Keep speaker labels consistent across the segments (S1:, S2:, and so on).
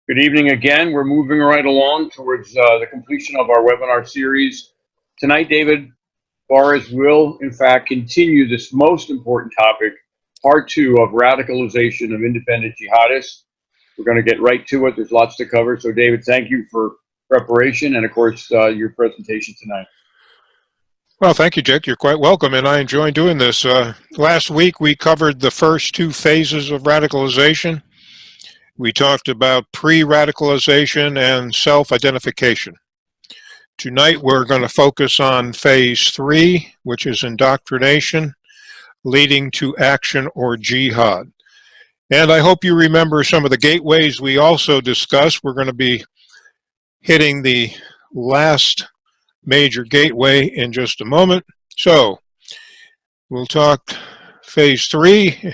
S1: Good evening again. We're moving right along towards the completion of our webinar series. Tonight, David Forrest will, in fact, continue this most important topic, part 2 of radicalization of independent jihadists. We're going to get right to it. There's lots to cover. So, David, thank you for preparation and, of course, your presentation tonight.
S2: Well, thank you, Dick. You're quite welcome, and I enjoy doing this. Last week, we covered the first 2 phases of radicalization. We talked about pre-radicalization and self-identification. Tonight, we're going to focus on phase 3, which is indoctrination, leading to action or jihad. And I hope you remember some of the gateways we also discussed. We're going to be hitting the last major gateway in just a moment. So we'll talk phase 3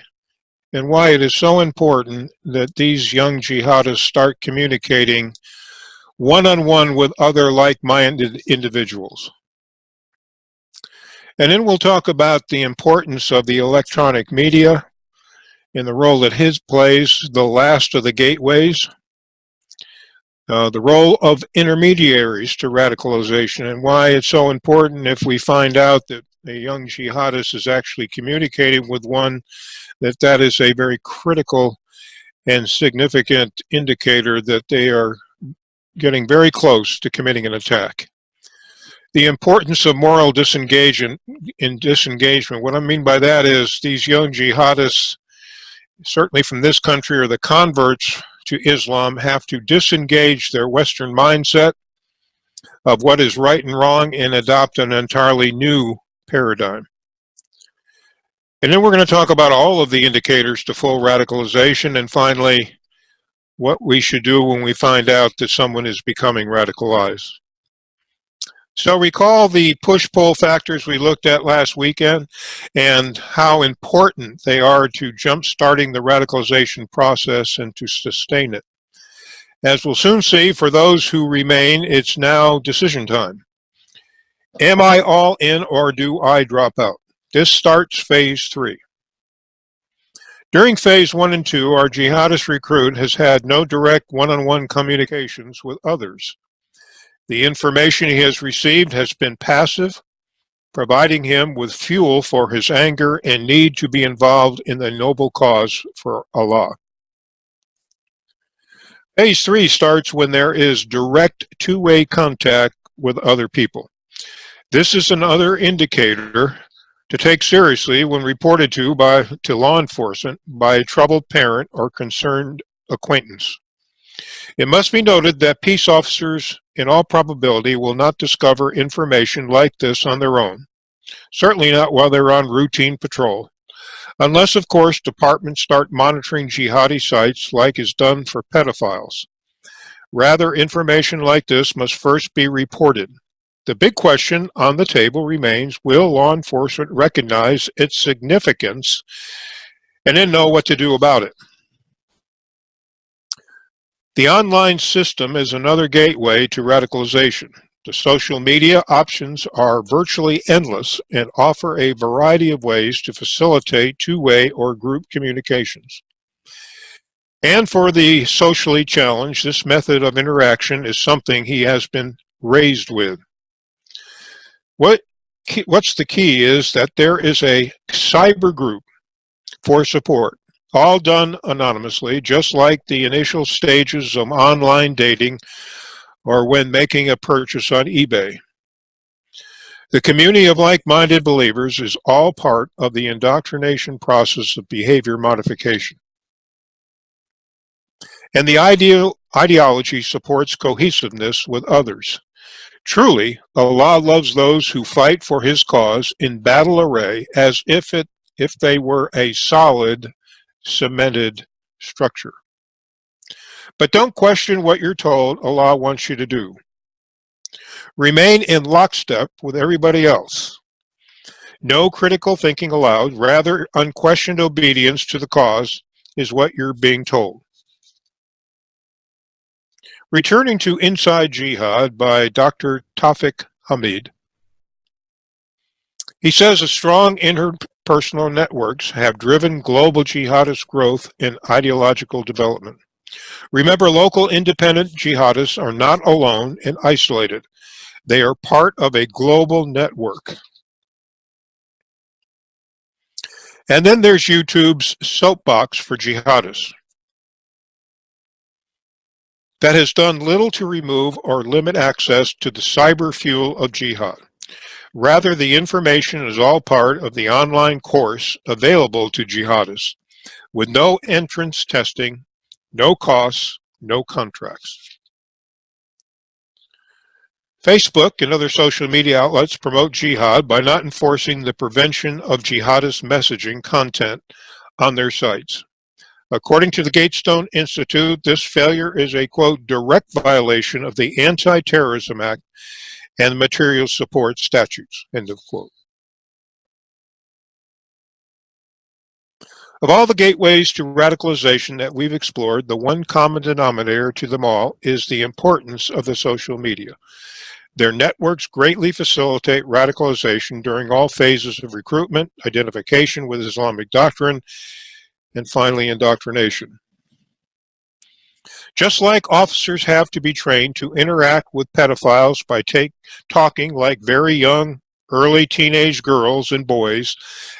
S2: and why it is so important that these young jihadists start communicating one-on-one with other like-minded individuals. And then we'll talk about the importance of the electronic media and the role that it plays, the last of the gateways, the role of intermediaries to radicalization, and why it's so important if we find out that a young jihadist is actually communicating with one, that is a very critical and significant indicator that they are getting very close to committing an attack. The importance of moral disengagement. What I mean by that is these young jihadists, certainly from this country, or the converts to Islam, have to disengage their Western mindset of what is right and wrong and adopt an entirely new paradigm. And then we're going to talk about all of the indicators to full radicalization, and finally, what we should do when we find out that someone is becoming radicalized. So recall the push-pull factors we looked at last weekend and how important they are to jump-starting the radicalization process and to sustain it. As we'll soon see, for those who remain, it's now decision time. Am I all in, or do I drop out? This starts phase 3. During phase 1 and 2, our jihadist recruit has had no direct one-on-one communications with others. The information he has received has been passive, providing him with fuel for his anger and need to be involved in the noble cause for Allah. Phase 3 starts when there is direct two-way contact with other people. This is another indicator to take seriously when reported to law enforcement by a troubled parent or concerned acquaintance. It must be noted that peace officers, in all probability, will not discover information like this on their own, certainly not while they're on routine patrol, unless, of course, departments start monitoring jihadi sites like is done for pedophiles. Rather, information like this must first be reported. The big question on the table remains, will law enforcement recognize its significance and then know what to do about it? The online system is another gateway to radicalization. The social media options are virtually endless and offer a variety of ways to facilitate two-way or group communications. And for the socially challenged, this method of interaction is something he has been raised with. What's the key is that there is a cyber group for support, all done anonymously, just like the initial stages of online dating or when making a purchase on eBay. The community of like-minded believers is all part of the indoctrination process of behavior modification. And the ideology supports cohesiveness with others. Truly, Allah loves those who fight for His cause in battle array as if they were a solid, cemented structure. But don't question what you're told Allah wants you to do. Remain in lockstep with everybody else. No critical thinking allowed, rather unquestioned obedience to the cause is what you're being told. Returning to Inside Jihad by Dr. Tawfiq Hamid. He says that strong interpersonal networks have driven global jihadist growth and ideological development. Remember, local independent jihadists are not alone and isolated. They are part of a global network. And then there's YouTube's soapbox for jihadists that has done little to remove or limit access to the cyber fuel of jihad. Rather, the information is all part of the online course available to jihadists, with no entrance testing, no costs, no contracts. Facebook and other social media outlets promote jihad by not enforcing the prevention of jihadist messaging content on their sites. According to the Gatestone Institute, this failure is a, quote, direct violation of the Anti-Terrorism Act and material support statutes, end of quote. Of all the gateways to radicalization that we've explored, the one common denominator to them all is the importance of the social media. Their networks greatly facilitate radicalization during all phases of recruitment, identification with Islamic doctrine, and finally indoctrination. Just like officers have to be trained to interact with pedophiles by talking like very young, early teenage girls and boys,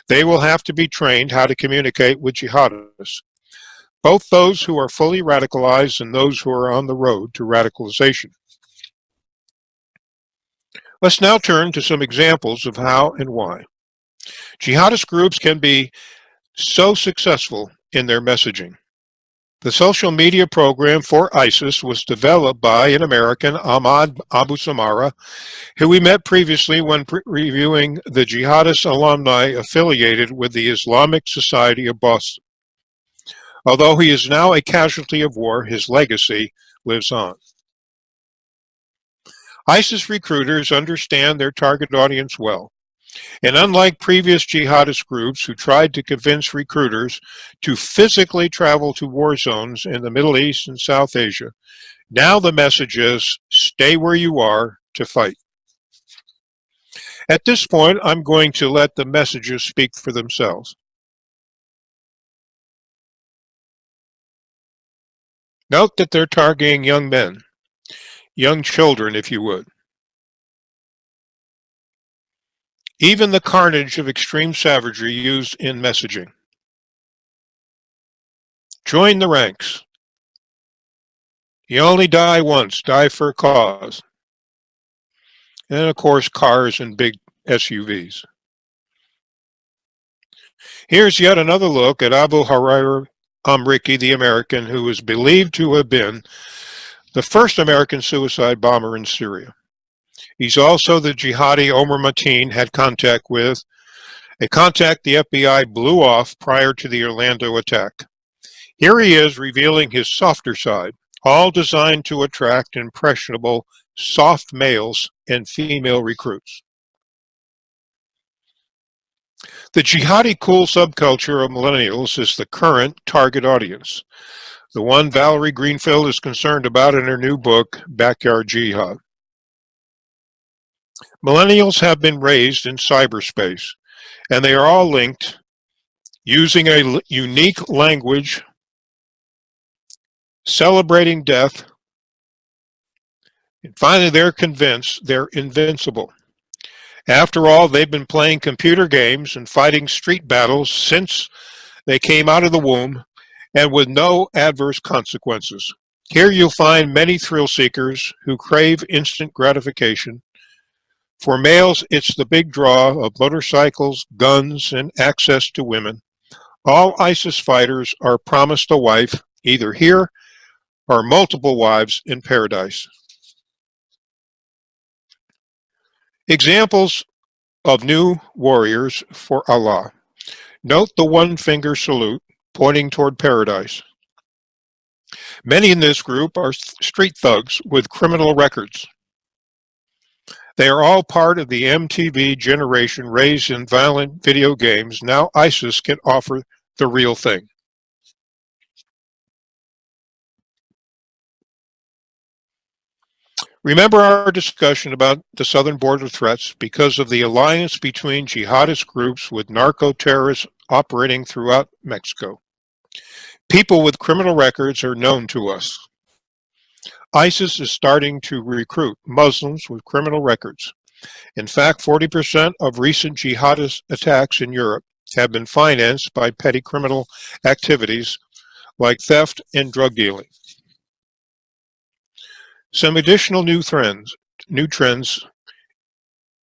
S2: they will have to be trained how to communicate with jihadists, both those who are fully radicalized and those who are on the road to radicalization. Let's now turn to some examples of how and why. Jihadist groups can be so successful in their messaging. The social media program for ISIS was developed by an American, Ahmad Abu Samara, who we met previously when reviewing the jihadist alumni affiliated with the Islamic Society of Boston. Although he is now a casualty of war, his legacy lives on. ISIS recruiters understand their target audience well. And unlike previous jihadist groups who tried to convince recruiters to physically travel to war zones in the Middle East and South Asia, now the message is, stay where you are to fight. At this point, I'm going to let the messages speak for themselves. Note that they're targeting young men, young children, if you would. Even the carnage of extreme savagery used in messaging. Join the ranks. You only die once, die for a cause. And then, of course, cars and big SUVs. Here's yet another look at Abu Huraira Amriki, the American, who is believed to have been the first American suicide bomber in Syria. He's also the jihadi Omar Mateen had contact with, a contact the FBI blew off prior to the Orlando attack. Here he is revealing his softer side, all designed to attract impressionable, soft males and female recruits. The jihadi cool subculture of millennials is the current target audience, the one Valerie Greenfield is concerned about in her new book, Backyard Jihad. Millennials have been raised in cyberspace, and they are all linked using a unique language, celebrating death, and finally they're convinced they're invincible. After all, they've been playing computer games and fighting street battles since they came out of the womb, and with no adverse consequences. Here you'll find many thrill seekers who crave instant gratification. For males, it's the big draw of motorcycles, guns, and access to women. All ISIS fighters are promised a wife, either here or multiple wives in paradise. Examples of new warriors for Allah. Note the one-finger salute pointing toward paradise. Many in this group are street thugs with criminal records. They are all part of the MTV generation raised in violent video games. Now ISIS can offer the real thing. Remember our discussion about the southern border threats because of the alliance between jihadist groups with narco-terrorists operating throughout Mexico. People with criminal records are known to us. ISIS is starting to recruit Muslims with criminal records. In fact, 40% of recent jihadist attacks in Europe have been financed by petty criminal activities like theft and drug dealing. Some additional new trends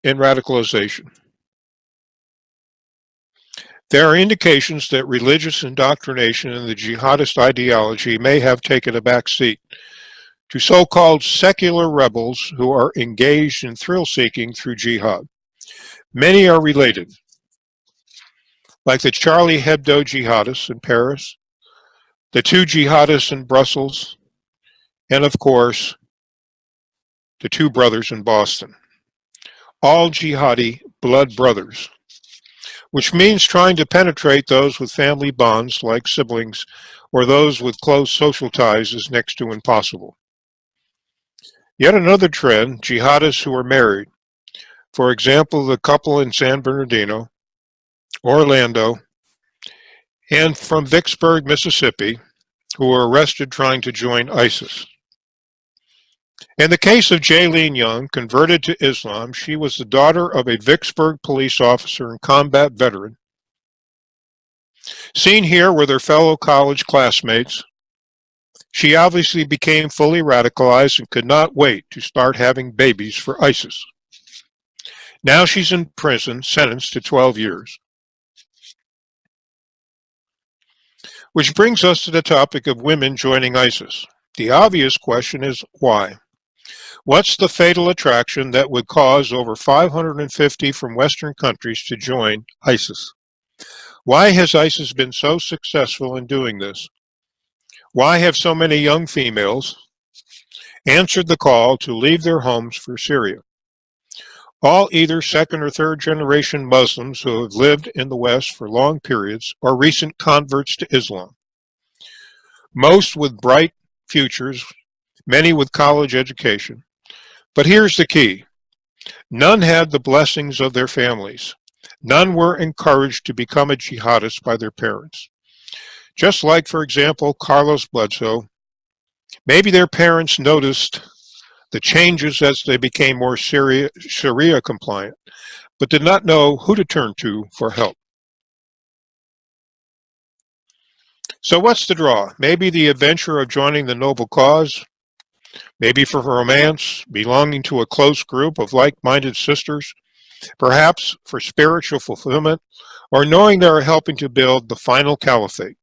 S2: in radicalization. There are indications that religious indoctrination in the jihadist ideology may have taken a back seat to so-called secular rebels who are engaged in thrill-seeking through jihad. Many are related, like the Charlie Hebdo jihadists in Paris, the two jihadists in Brussels, and of course, the two brothers in Boston. All jihadi blood brothers, which means trying to penetrate those with family bonds like siblings or those with close social ties is next to impossible. Yet another trend, jihadists who are married. For example, the couple in San Bernardino, Orlando, and from Vicksburg, Mississippi, who were arrested trying to join ISIS. In the case of Jaylene Young, converted to Islam, she was the daughter of a Vicksburg police officer and combat veteran. Seen here with her fellow college classmates, she obviously became fully radicalized and could not wait to start having babies for ISIS. Now she's in prison, sentenced to 12 years. Which brings us to the topic of women joining ISIS. The obvious question is why? What's the fatal attraction that would cause over 550 from Western countries to join ISIS? Why has ISIS been so successful in doing this? Why have so many young females answered the call to leave their homes for Syria? All either second or third generation Muslims who have lived in the West for long periods or recent converts to Islam. Most with bright futures, many with college education. But here's the key. None had the blessings of their families. None were encouraged to become a jihadist by their parents. Just like, for example, Carlos Bledsoe, maybe their parents noticed the changes as they became more Sharia compliant, but did not know who to turn to for help. So what's the draw? Maybe the adventure of joining the noble cause, maybe for romance, belonging to a close group of like-minded sisters, perhaps for spiritual fulfillment, or knowing they are helping to build the final caliphate.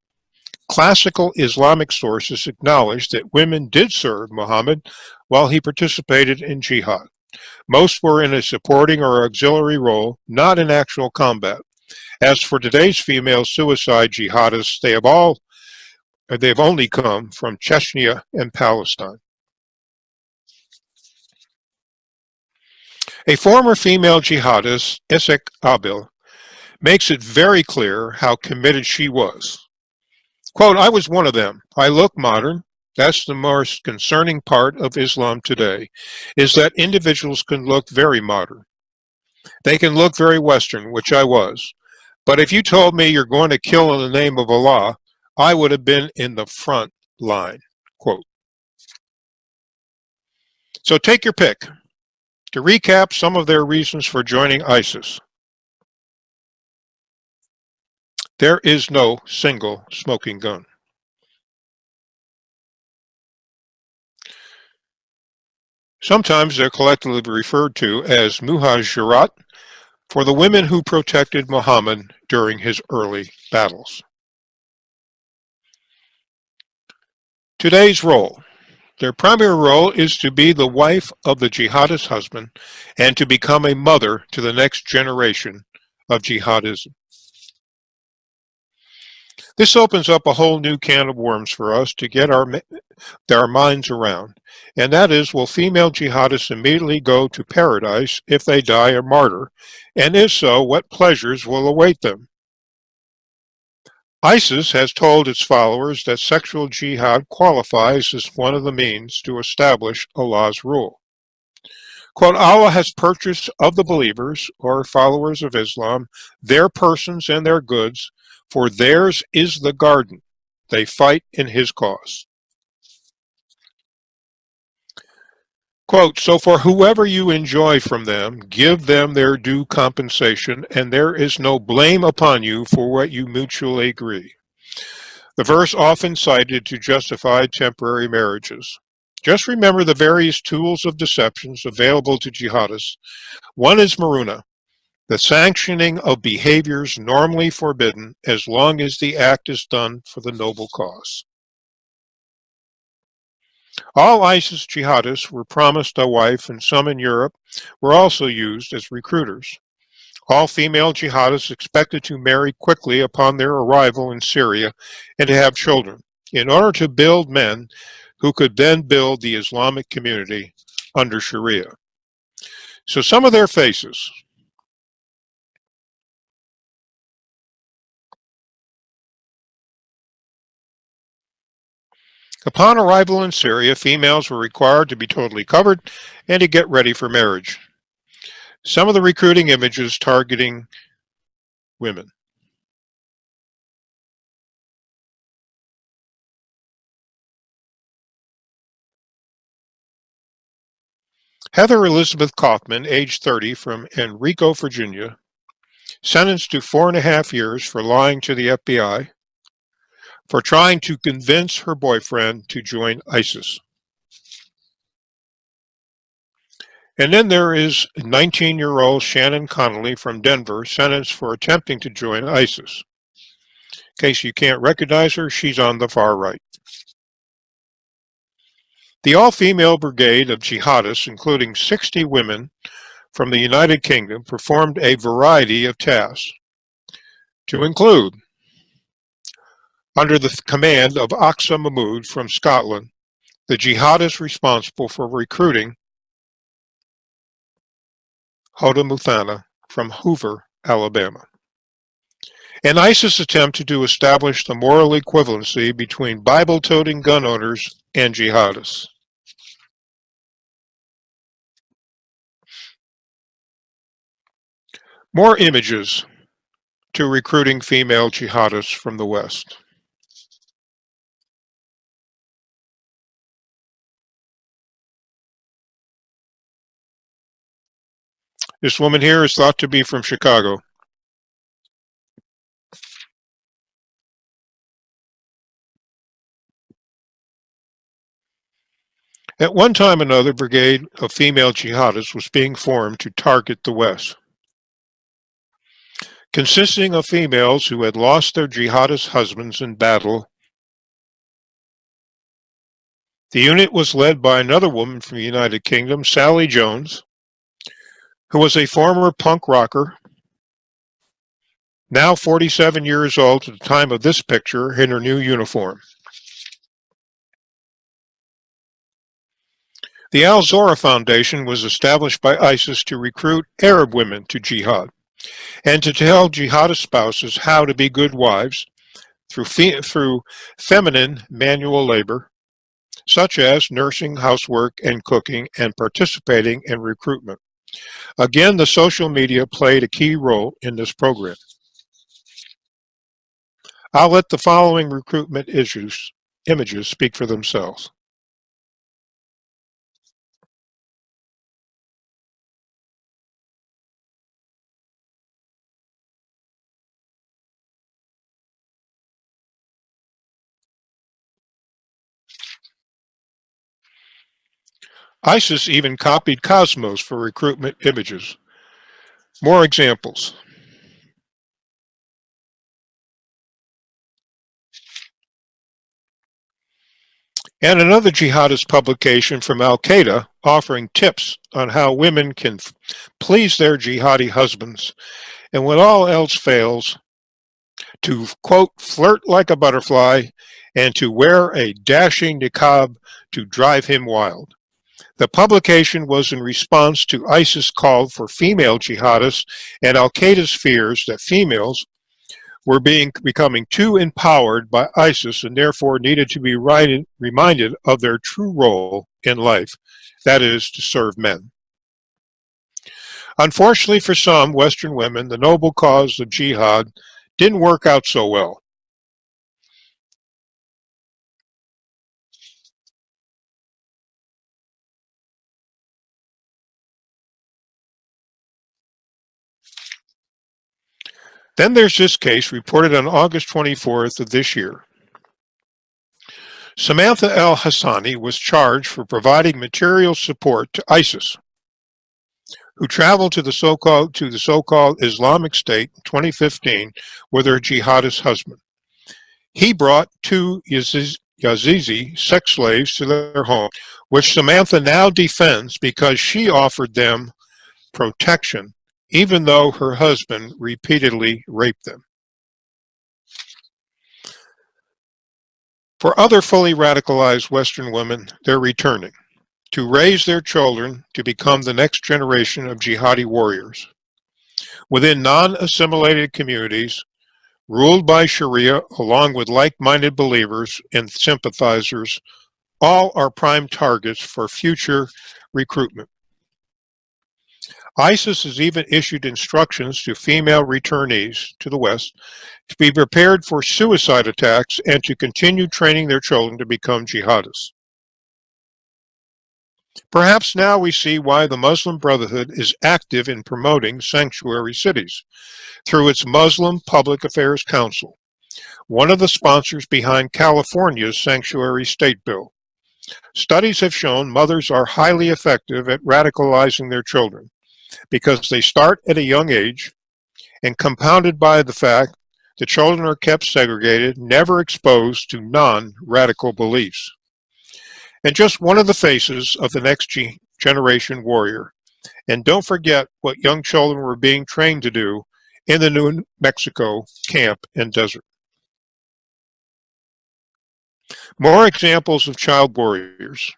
S2: Classical Islamic sources acknowledge that women did serve Muhammad while he participated in jihad. Most were in a supporting or auxiliary role, not in actual combat. As for today's female suicide jihadists, they've only come from Chechnya and Palestine. A former female jihadist, Isaac Abil, makes it very clear how committed she was. Quote, I was one of them. I look modern. That's the most concerning part of Islam today, is that individuals can look very modern. They can look very Western, which I was. But if you told me you're going to kill in the name of Allah, I would have been in the front line. Quote. So take your pick. To recap some of their reasons for joining ISIS. There is no single smoking gun. Sometimes they're collectively referred to as muhajirat, for the women who protected Muhammad during his early battles. Today's role. Their primary role is to be the wife of the jihadist husband and to become a mother to the next generation of jihadism. This opens up a whole new can of worms for us to get our minds around, and that is, will female jihadists immediately go to paradise if they die a martyr, and if so, what pleasures will await them? ISIS has told its followers that sexual jihad qualifies as one of the means to establish Allah's rule. Quote, Allah has purchased of the believers, or followers of Islam, their persons and their goods, for theirs is the garden, they fight in his cause. Quote, so for whoever you enjoy from them, give them their due compensation, and there is no blame upon you for what you mutually agree. The verse often cited to justify temporary marriages. Just remember the various tools of deceptions available to jihadists. One is maruna, the sanctioning of behaviors normally forbidden as long as the act is done for the noble cause. All ISIS jihadists were promised a wife, and some in Europe were also used as recruiters. All female jihadists expected to marry quickly upon their arrival in Syria and to have children, in order to build men who could then build the Islamic community under Sharia. So some of their faces. Upon arrival in Syria, females were required to be totally covered and to get ready for marriage. Some of the recruiting images targeting women. Heather Elizabeth Kaufman, age 30, from Enrico, Virginia, sentenced to 4.5 years for lying to the FBI for trying to convince her boyfriend to join ISIS. And then there is 19-year-old Shannon Connolly from Denver, sentenced for attempting to join ISIS. In case you can't recognize her, she's on the far right. The all-female brigade of jihadists, including 60 women from the United Kingdom, performed a variety of tasks, to include, under the command of Aqsa Mahmood from Scotland, the jihadist responsible for recruiting Hoda Muthana from Hoover, Alabama. An ISIS attempt to establish the moral equivalency between Bible-toting gun owners and jihadists. More images to recruiting female jihadists from the West. This woman here is thought to be from Chicago. At one time or another, a brigade of female jihadists was being formed to target the West. Consisting of females who had lost their jihadist husbands in battle. The unit was led by another woman from the United Kingdom, Sally Jones, who was a former punk rocker, now 47 years old at the time of this picture in her new uniform. The Al-Zora Foundation was established by ISIS to recruit Arab women to jihad and to tell jihadist spouses how to be good wives through feminine manual labor, such as nursing, housework, and cooking, and participating in recruitment. Again, the social media played a key role in this program. I'll let the following recruitment images speak for themselves. ISIS even copied Cosmos for recruitment images. More examples. And another jihadist publication from Al-Qaeda offering tips on how women can please their jihadi husbands, and when all else fails, to, quote, flirt like a butterfly and to wear a dashing niqab to drive him wild. The publication was in response to ISIS' call for female jihadists and Al-Qaeda's fears that females were becoming too empowered by ISIS and therefore needed to be reminded of their true role in life, that is, to serve men. Unfortunately for some Western women, the noble cause of jihad didn't work out so well. Then there's this case reported on August 24th of this year. Samantha El Hassani was charged for providing material support to ISIS, who traveled to the so-called Islamic State in 2015 with her jihadist husband. He brought two Yazidi sex slaves to their home, which Samantha now defends because she offered them protection, even though her husband repeatedly raped them. For other fully radicalized Western women, they're returning to raise their children to become the next generation of jihadi warriors. Within non-assimilated communities, ruled by Sharia, along with like-minded believers and sympathizers, all are prime targets for future recruitment. ISIS has even issued instructions to female returnees to the West to be prepared for suicide attacks and to continue training their children to become jihadists. Perhaps now we see why the Muslim Brotherhood is active in promoting sanctuary cities through its Muslim Public Affairs Council, one of the sponsors behind California's sanctuary state bill. Studies have shown mothers are highly effective at radicalizing their children because they start at a young age, and compounded by the fact the children are kept segregated, never exposed to non-radical beliefs. And just one of the faces of the next generation warrior. And don't forget what young children were being trained to do in the New Mexico camp and desert. More examples of child warriors.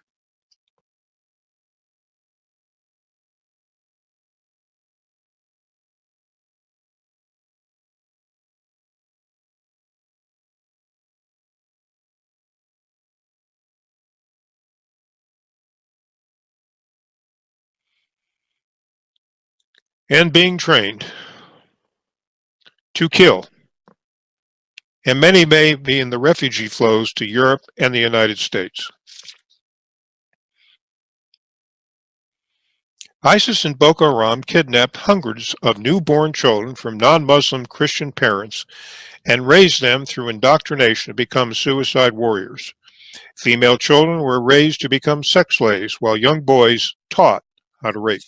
S2: And being trained to kill. And many may be in the refugee flows to Europe and the United States. ISIS and Boko Haram kidnapped hundreds of newborn children from non-Muslim Christian parents and raised them through indoctrination to become suicide warriors. Female children were raised to become sex slaves, while young boys taught how to rape.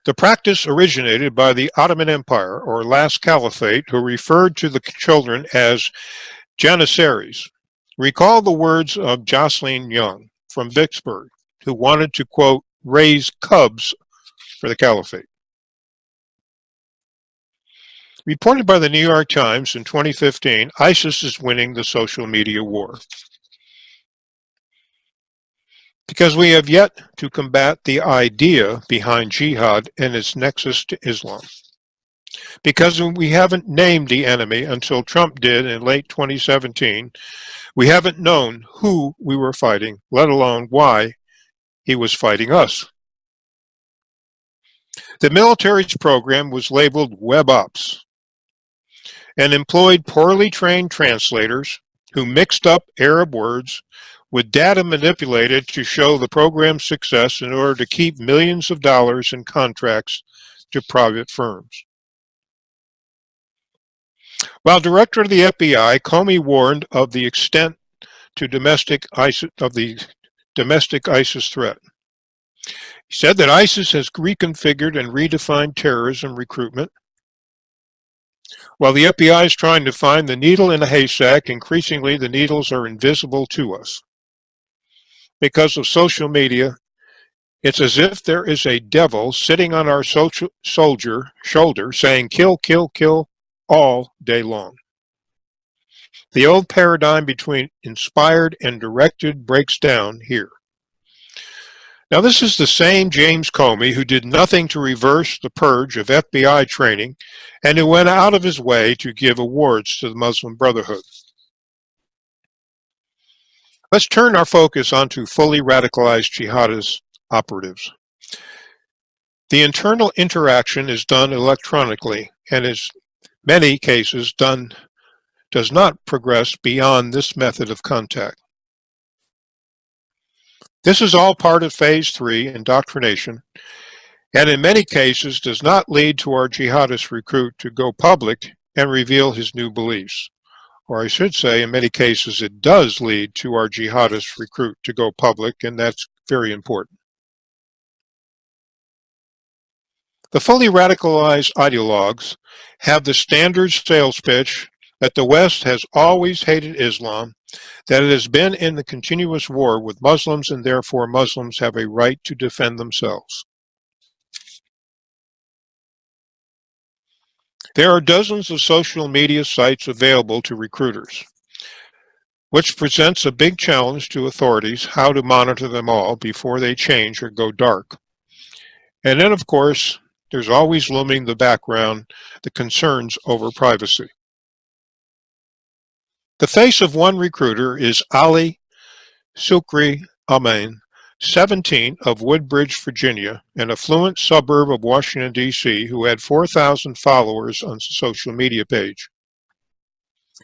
S2: The practice originated by the Ottoman Empire, or last caliphate, who referred to the children as janissaries. Recall the words of Jocelyn Young from Vicksburg, who wanted to, quote, raise cubs for the caliphate. Reported by the New York Times in 2015, ISIS is winning the social media war. Because we have yet to combat the idea behind jihad and its nexus to Islam. Because we haven't named the enemy until Trump did in late 2017, we haven't known who we were fighting, let alone why he was fighting us. The military's program was labeled Web Ops and employed poorly trained translators who mixed up Arab words with data manipulated to show the program's success in order to keep millions of dollars in contracts to private firms. While director of the FBI, Comey warned of the extent to domestic ISIS threat. He said that ISIS has reconfigured and redefined terrorism recruitment. While the FBI is trying to find the needle in a haystack, increasingly the needles are invisible to us. Because of social media, it's as if there is a devil sitting on our shoulder saying, kill, kill, kill, all day long. The old paradigm between inspired and directed breaks down here. Now, this is the same James Comey who did nothing to reverse the purge of FBI training and who went out of his way to give awards to the Muslim Brotherhood. Let's turn our focus onto fully radicalized jihadist operatives. The internal interaction is done electronically and in many cases does not progress beyond this method of contact. This is all part of Phase 3 indoctrination, and in many cases does not lead to our jihadist recruit to go public and reveal his new beliefs. Or I should say, in many cases, it does lead to our jihadist recruit to go public, and that's very important. The fully radicalized ideologues have the standard sales pitch that the West has always hated Islam, that it has been in the continuous war with Muslims, and therefore Muslims have a right to defend themselves. There are dozens of social media sites available to recruiters, which presents a big challenge to authorities how to monitor them all before they change or go dark. And then, of course, there's always looming the background, the concerns over privacy. The face of one recruiter is Ali Sukri Amin, 17, of Woodbridge, Virginia, an affluent suburb of Washington, D.C., who had 4,000 followers on the social media page.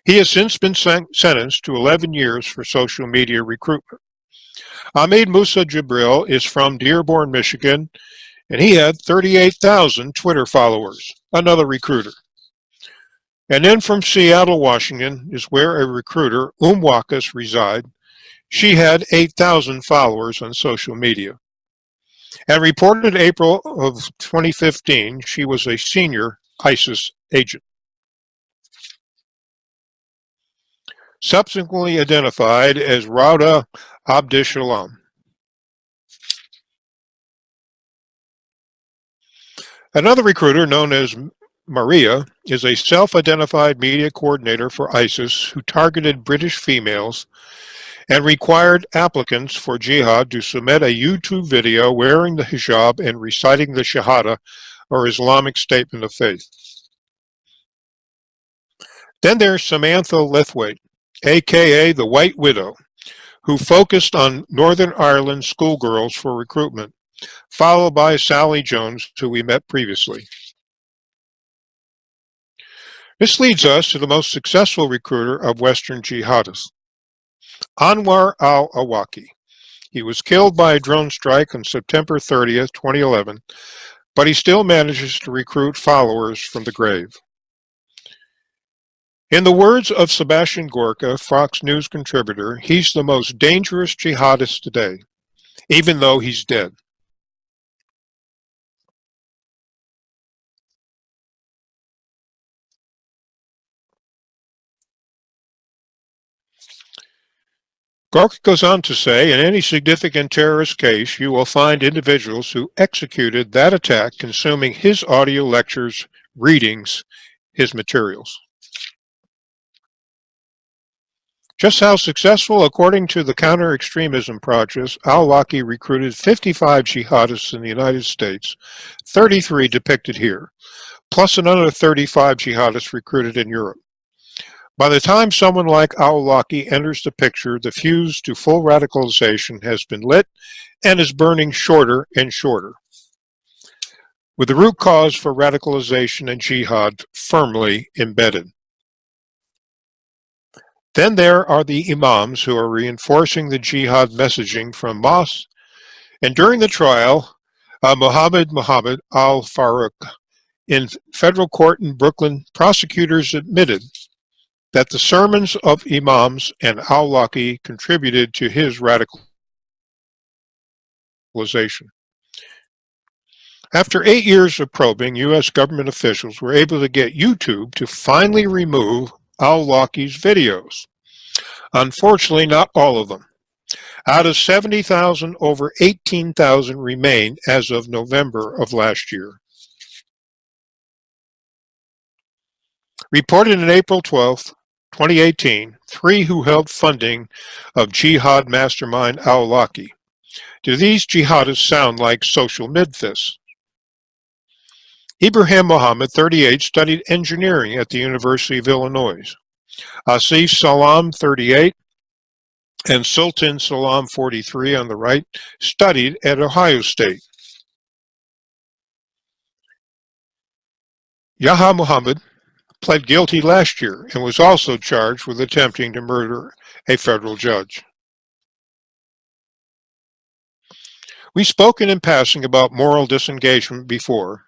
S2: He has since been sentenced to 11 years for social media recruitment. Ahmed Musa Jibril is from Dearborn, Michigan, and he had 38,000 Twitter followers, another recruiter. And then from Seattle, Washington, is where a recruiter, Wakas, reside. She had 8,000 followers on social media. And reported in April of 2015, she was a senior ISIS agent. Subsequently identified as Rauda Abdishalam. Another recruiter, known as Maria, is a self-identified media coordinator for ISIS who targeted British females and required applicants for jihad to submit a YouTube video wearing the hijab and reciting the Shahada, or Islamic statement of faith. Then there's Samantha Lithwaite, aka the White Widow, who focused on Northern Ireland schoolgirls for recruitment, followed by Sally Jones, who we met previously. This leads us to the most successful recruiter of Western jihadists, Anwar al-Awlaki. He was killed by a drone strike on September 30th, 2011, but he still manages to recruit followers from the grave. In the words of Sebastian Gorka, Fox News contributor, he's the most dangerous jihadist today, even though he's dead. Gorka goes on to say, in any significant terrorist case, you will find individuals who executed that attack consuming his audio lectures, readings, his materials. Just how successful, according to the Counter-Extremism Project, al-Awlaki recruited 55 jihadists in the United States, 33 depicted here, plus another 35 jihadists recruited in Europe. By the time someone like al-Awlaki enters the picture, the fuse to full radicalization has been lit and is burning shorter and shorter, with the root cause for radicalization and jihad firmly embedded. Then there are the imams who are reinforcing the jihad messaging from mosques, and during the trial, Muhammad al-Faruq in federal court in Brooklyn, prosecutors admitted that the sermons of imams and al-Awlaki contributed to his radicalization. After 8 years of probing, U.S. government officials were able to get YouTube to finally remove al-Awlaki's videos. Unfortunately, not all of them. Out of 70,000, over 18,000 remain as of November of last year. Reported in April 12th, 2018, 3 who held funding of jihad mastermind al-Awlaki. Do these jihadists sound like social midfists? Ibrahim Muhammad, 38, studied engineering at the University of Illinois. Asif Salam, 38, and Sultan Salam, 43 on the right, studied at Ohio State. Yaha Muhammad pled guilty last year and was also charged with attempting to murder a federal judge. We've spoken in passing about moral disengagement before.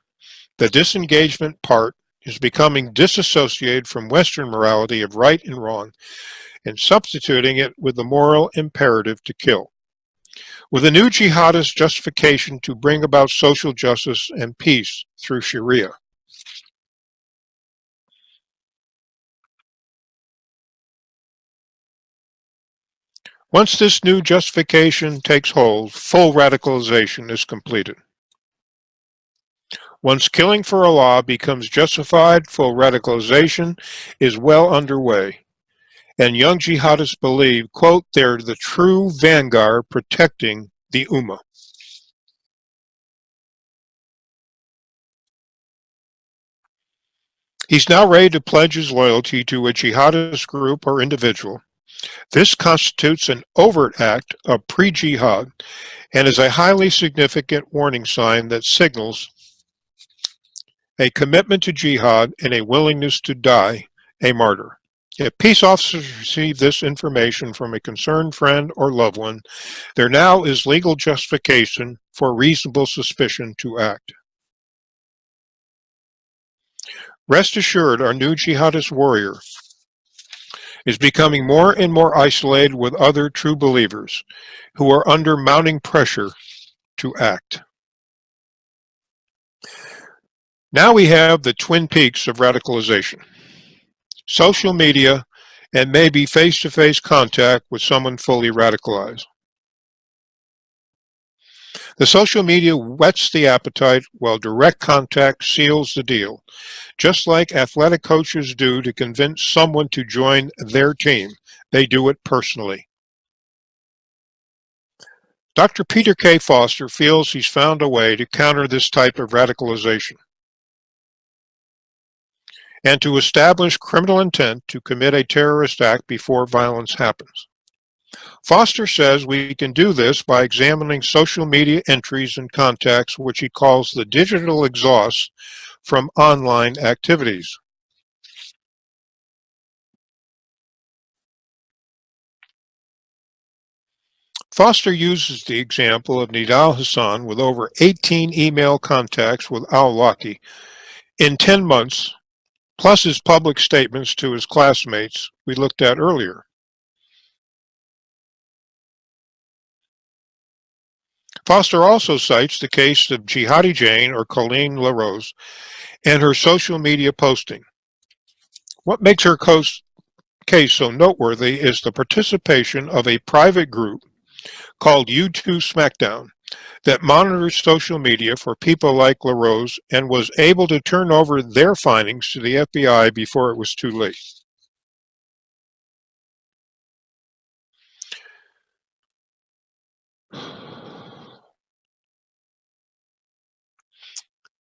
S2: The disengagement part is becoming disassociated from Western morality of right and wrong and substituting it with the moral imperative to kill, with a new jihadist justification to bring about social justice and peace through Sharia. Once this new justification takes hold, full radicalization is completed. Once killing for Allah becomes justified, full radicalization is well underway. And young jihadists believe, quote, they're the true vanguard protecting the Ummah. He's now ready to pledge his loyalty to a jihadist group or individual. This constitutes an overt act of pre-jihad and is a highly significant warning sign that signals a commitment to jihad and a willingness to die a martyr. If peace officers receive this information from a concerned friend or loved one, there now is legal justification for reasonable suspicion to act. Rest assured, our new jihadist warrior is becoming more and more isolated with other true believers who are under mounting pressure to act. Now we have the twin peaks of radicalization: social media and maybe face-to-face contact with someone fully radicalized. The social media whets the appetite while direct contact seals the deal, just like athletic coaches do to convince someone to join their team. They do it personally. Dr. Peter K. Foster feels he's found a way to counter this type of radicalization and to establish criminal intent to commit a terrorist act before violence happens. Foster says we can do this by examining social media entries and contacts, which he calls the digital exhaust from online activities. Foster uses the example of Nidal Hassan with over 18 email contacts with al-Awlaki in 10 months, plus his public statements to his classmates we looked at earlier. Foster also cites the case of Jihadi Jane, or Colleen LaRose, and her social media posting. What makes her case so noteworthy is the participation of a private group called U2 Smackdown that monitors social media for people like LaRose and was able to turn over their findings to the FBI before it was too late.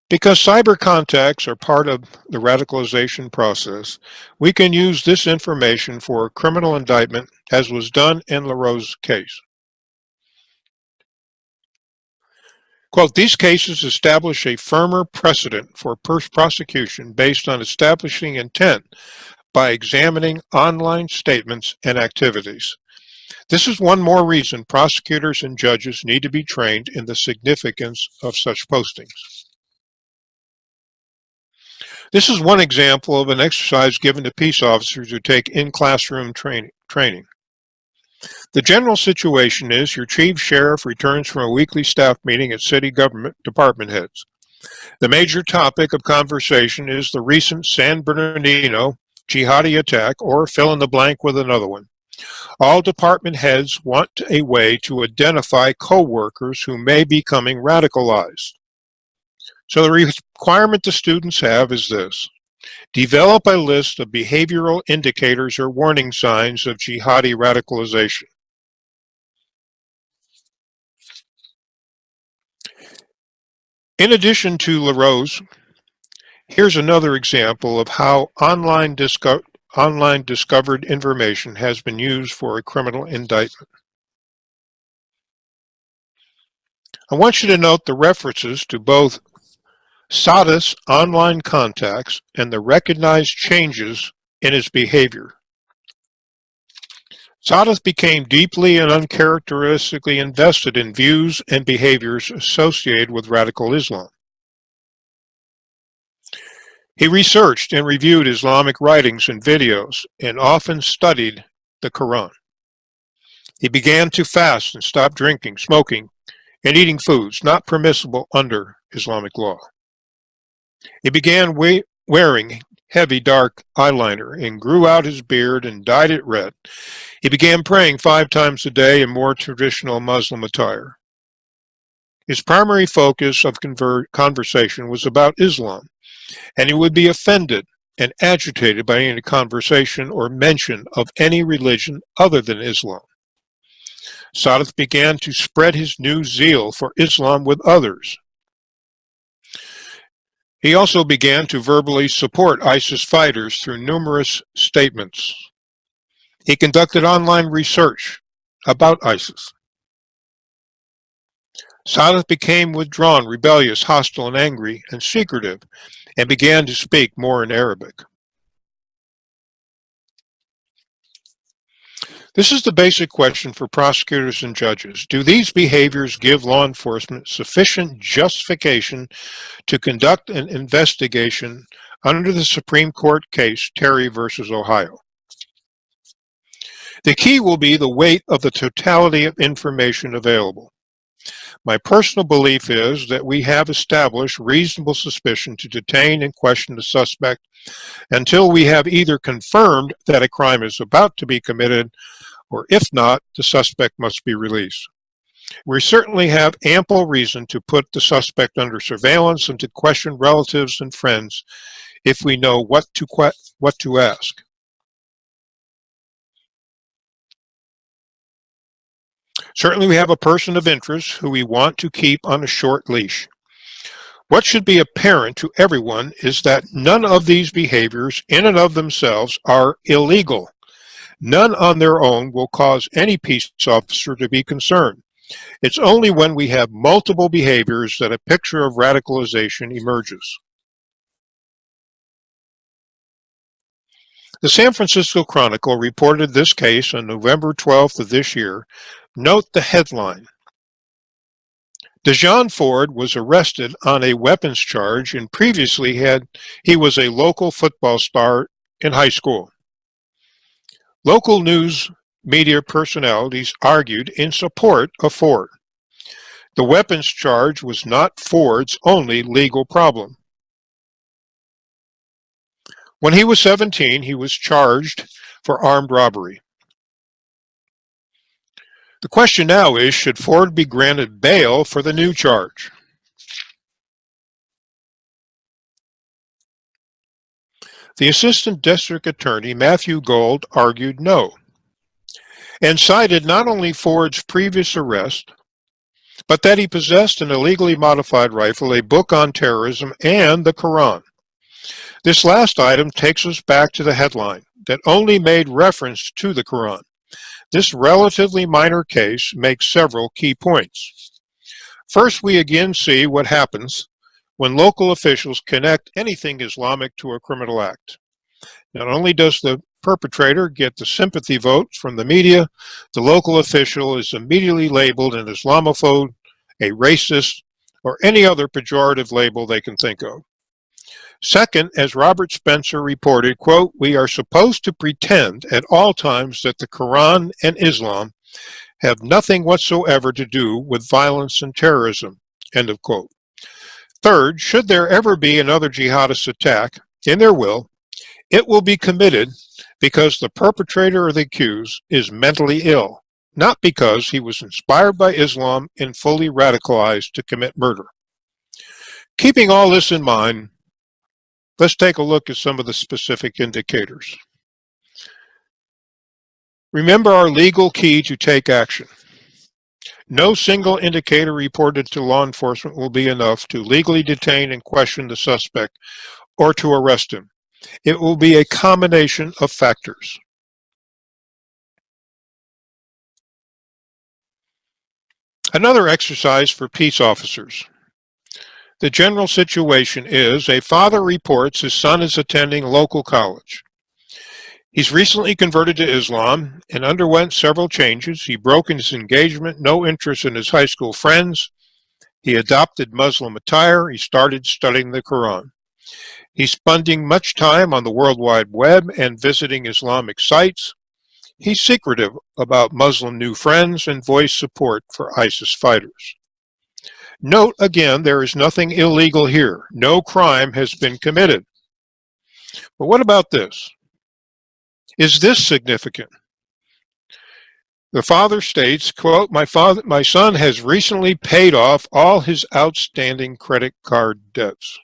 S2: Because cyber contacts are part of the radicalization process, we can use this information for a criminal indictment, as was done in LaRose's case. Quote, these cases establish a firmer precedent for prosecution based on establishing intent by examining online statements and activities. This is one more reason prosecutors and judges need to be trained in the significance of such postings. This is one example of an exercise given to peace officers who take in-classroom training. The general situation is your chief sheriff returns from a weekly staff meeting at city government department heads. The major topic of conversation is the recent San Bernardino jihadi attack, or fill in the blank with another one. All department heads want a way to identify co-workers who may be becoming radicalized. So the requirement the students have is this: develop a list of behavioral indicators or warning signs of jihadi radicalization. In addition to LaRose, here's another example of how online discovered information has been used for a criminal indictment. I want you to note the references to both Saada's online contacts and the recognized changes in his behavior. Sadat became deeply and uncharacteristically invested in views and behaviors associated with radical Islam. He researched and reviewed Islamic writings and videos and often studied the Quran. He began to fast and stop drinking, smoking, and eating foods not permissible under Islamic law. He began wearing heavy dark eyeliner and grew out his beard and dyed it red. He began praying 5 times a day in more traditional Muslim attire. His primary focus of conversation was about Islam, and he would be offended and agitated by any conversation or mention of any religion other than Islam. Sadat began to spread his new zeal for Islam with others. He also began to verbally support ISIS fighters through numerous statements. He conducted online research about ISIS. Sadat became withdrawn, rebellious, hostile, and angry, and secretive, and began to speak more in Arabic. This is the basic question for prosecutors and judges. Do these behaviors give law enforcement sufficient justification to conduct an investigation under the Supreme Court case Terry versus Ohio? The key will be the weight of the totality of information available. My personal belief is that we have established reasonable suspicion to detain and question the suspect until we have either confirmed that a crime is about to be committed, or if not, the suspect must be released. We certainly have ample reason to put the suspect under surveillance and to question relatives and friends if we know what to ask. Certainly we have a person of interest who we want to keep on a short leash. What should be apparent to everyone is that none of these behaviors in and of themselves are illegal. None on their own will cause any peace officer to be concerned. It's only when we have multiple behaviors that a picture of radicalization emerges. The San Francisco Chronicle reported this case on November 12th of this year. Note the headline. Dejon Ford was arrested on a weapons charge and previously he was a local football star in high school. Local news media personalities argued in support of Ford. The weapons charge was not Ford's only legal problem. When he was 17, he was charged for armed robbery. The question now is, should Ford be granted bail for the new charge? The Assistant District Attorney, Matthew Gold, argued no, and cited not only Ford's previous arrest, but that he possessed an illegally modified rifle, a book on terrorism, and the Quran. This last item takes us back to the headline that only made reference to the Quran. This relatively minor case makes several key points. First, we again see what happens when local officials connect anything Islamic to a criminal act. Not only does the perpetrator get the sympathy votes from the media, the local official is immediately labeled an Islamophobe, a racist, or any other pejorative label they can think of. Second, as Robert Spencer reported, quote, "We are supposed to pretend at all times that the Quran and Islam have nothing whatsoever to do with violence and terrorism," end of quote. Third, should there ever be another jihadist attack, and there will, it will be committed because the perpetrator or the accused is mentally ill, not because he was inspired by Islam and fully radicalized to commit murder. Keeping all this in mind, let's take a look at some of the specific indicators. Remember our legal key to take action. No single indicator reported to law enforcement will be enough to legally detain and question the suspect or to arrest him. It will be a combination of factors. Another exercise for peace officers. The general situation is a father reports his son is attending local college. He's recently converted to Islam and underwent several changes. He broke his engagement, no interest in his high school friends. He adopted Muslim attire. He started studying the Quran. He's spending much time on the World Wide Web and visiting Islamic sites. He's secretive about Muslim new friends and voiced support for ISIS fighters. Note again, there is nothing illegal here. No crime has been committed. But what about this? Is this significant? The father states, quote, my son has recently paid off all his outstanding credit card debts.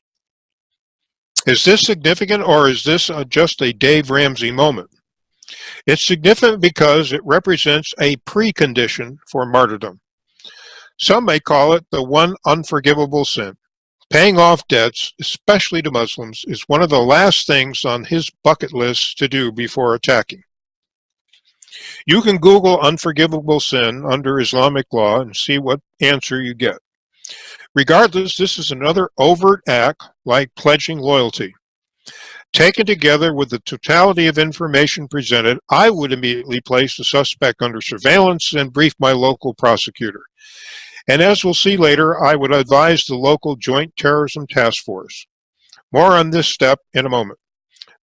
S2: Is this significant, or is this just a Dave Ramsey moment? It's significant because it represents a precondition for martyrdom. Some may call it the one unforgivable sin. Paying off debts, especially to Muslims, is one of the last things on his bucket list to do before attacking. You can Google unforgivable sin under Islamic law and see what answer you get. Regardless, this is another overt act like pledging loyalty. Taken together with the totality of information presented, I would immediately place the suspect under surveillance and brief my local prosecutor. And as we'll see later, I would advise the local Joint Terrorism Task Force. More on this step in a moment.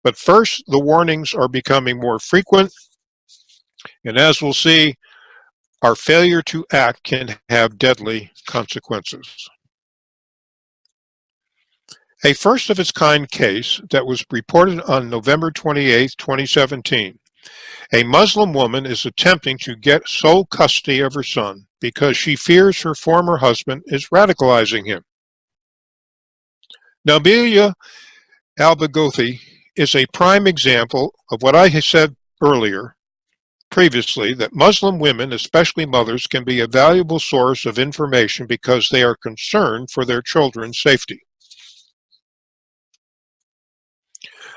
S2: But first, the warnings are becoming more frequent, and as we'll see, our failure to act can have deadly consequences. A first-of-its-kind case that was reported on November 28, 2017. A Muslim woman is attempting to get sole custody of her son because she fears her former husband is radicalizing him. Nabila al-Bagouthi is a prime example of what I had said previously, that Muslim women, especially mothers, can be a valuable source of information because they are concerned for their children's safety.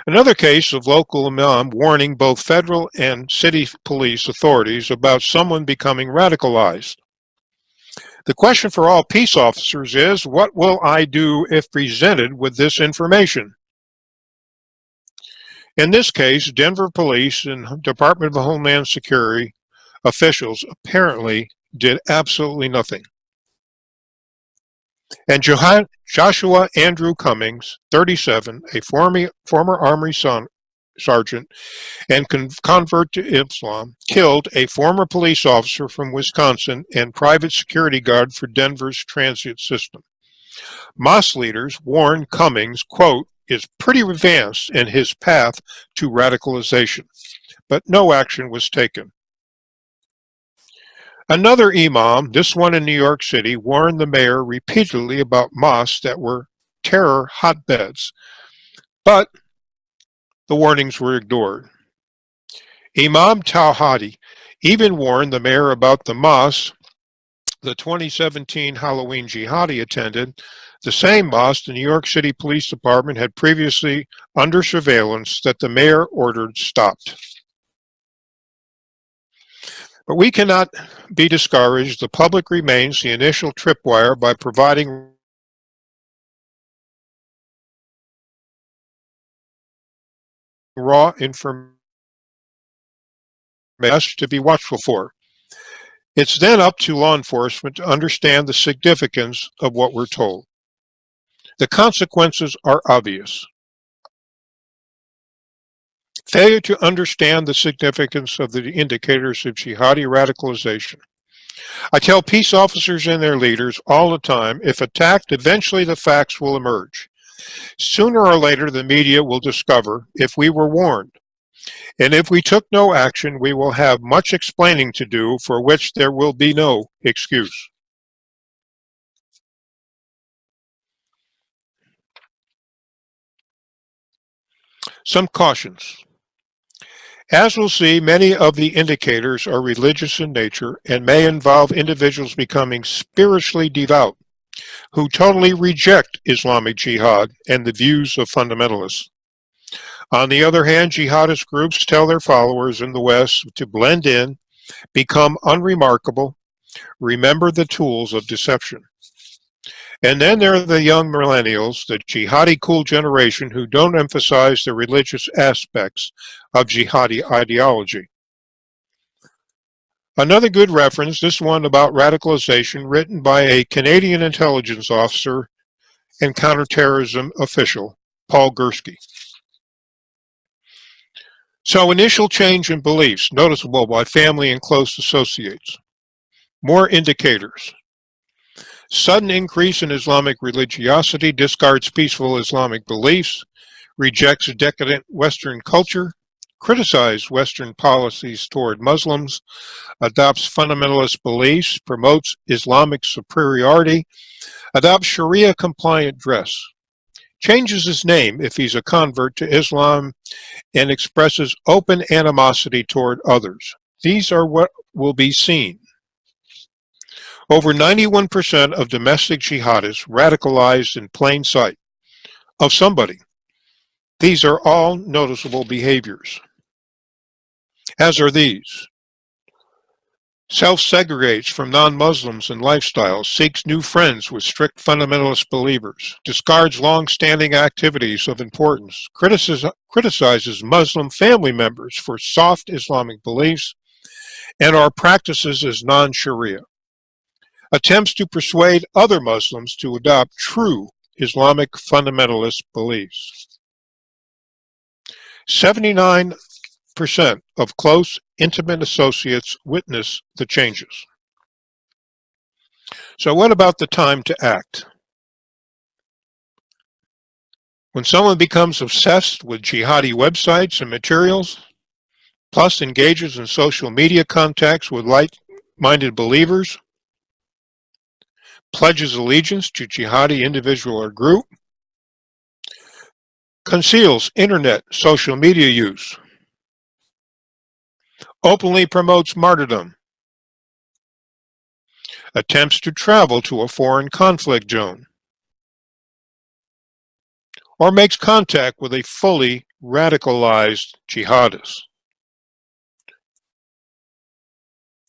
S2: Another case of local imam warning both federal and city police authorities about someone becoming radicalized. The question for all peace officers is, what will I do if presented with this information? In this case, Denver police and Department of Homeland Security officials apparently did absolutely nothing. And Joshua Andrew Cummings, 37, a former Army sergeant and convert to Islam, killed a former police officer from Wisconsin and private security guard for Denver's transit system. Mosque leaders warned Cummings, quote, is pretty advanced in his path to radicalization, but no action was taken. Another imam, this one in New York City, warned the mayor repeatedly about mosques that were terror hotbeds, but the warnings were ignored. Imam Tawhidi even warned the mayor about the mosque the 2017 Halloween jihadi attended, the same mosque the New York City Police Department had previously under surveillance that the mayor ordered stopped. But we cannot be discouraged. The public remains the initial tripwire by providing raw information to be watchful for. It's then up to law enforcement to understand the significance of what we're told. The consequences are obvious. Failure to understand the significance of the indicators of jihadi radicalization. I tell peace officers and their leaders all the time, if attacked, eventually the facts will emerge. Sooner or later, the media will discover if we were warned. And if we took no action, we will have much explaining to do for which there will be no excuse. Some cautions. As we'll see, many of the indicators are religious in nature and may involve individuals becoming spiritually devout who totally reject Islamic jihad and the views of fundamentalists. On the other hand, jihadist groups tell their followers in the West to blend in, become unremarkable, remember the tools of deception. And then there are the young millennials, the jihadi cool generation who don't emphasize the religious aspects of jihadi ideology. Another good reference, this one about radicalization, written by a Canadian intelligence officer and counterterrorism official, Paul Gursky. So initial change in beliefs, noticeable by family and close associates. More indicators. Sudden increase in Islamic religiosity, discards peaceful Islamic beliefs, rejects decadent Western culture, criticizes Western policies toward Muslims, adopts fundamentalist beliefs, promotes Islamic superiority, adopts Sharia-compliant dress, changes his name if he's a convert to Islam, and expresses open animosity toward others. These are what will be seen. Over 91% of domestic jihadists radicalized in plain sight of somebody. These are all noticeable behaviors. As are these. Self-segregates from non-Muslims and lifestyles, seeks new friends with strict fundamentalist believers, discards long-standing activities of importance, criticizes Muslim family members for soft Islamic beliefs, and our practices as non-Sharia. Attempts to persuade other Muslims to adopt true Islamic fundamentalist beliefs. 79% of close, intimate associates witness the changes. So what about the time to act? When someone becomes obsessed with jihadi websites and materials, plus engages in social media contacts with like-minded believers, pledges allegiance to jihadi individual or group, conceals internet social media use, openly promotes martyrdom, attempts to travel to a foreign conflict zone, or makes contact with a fully radicalized jihadist.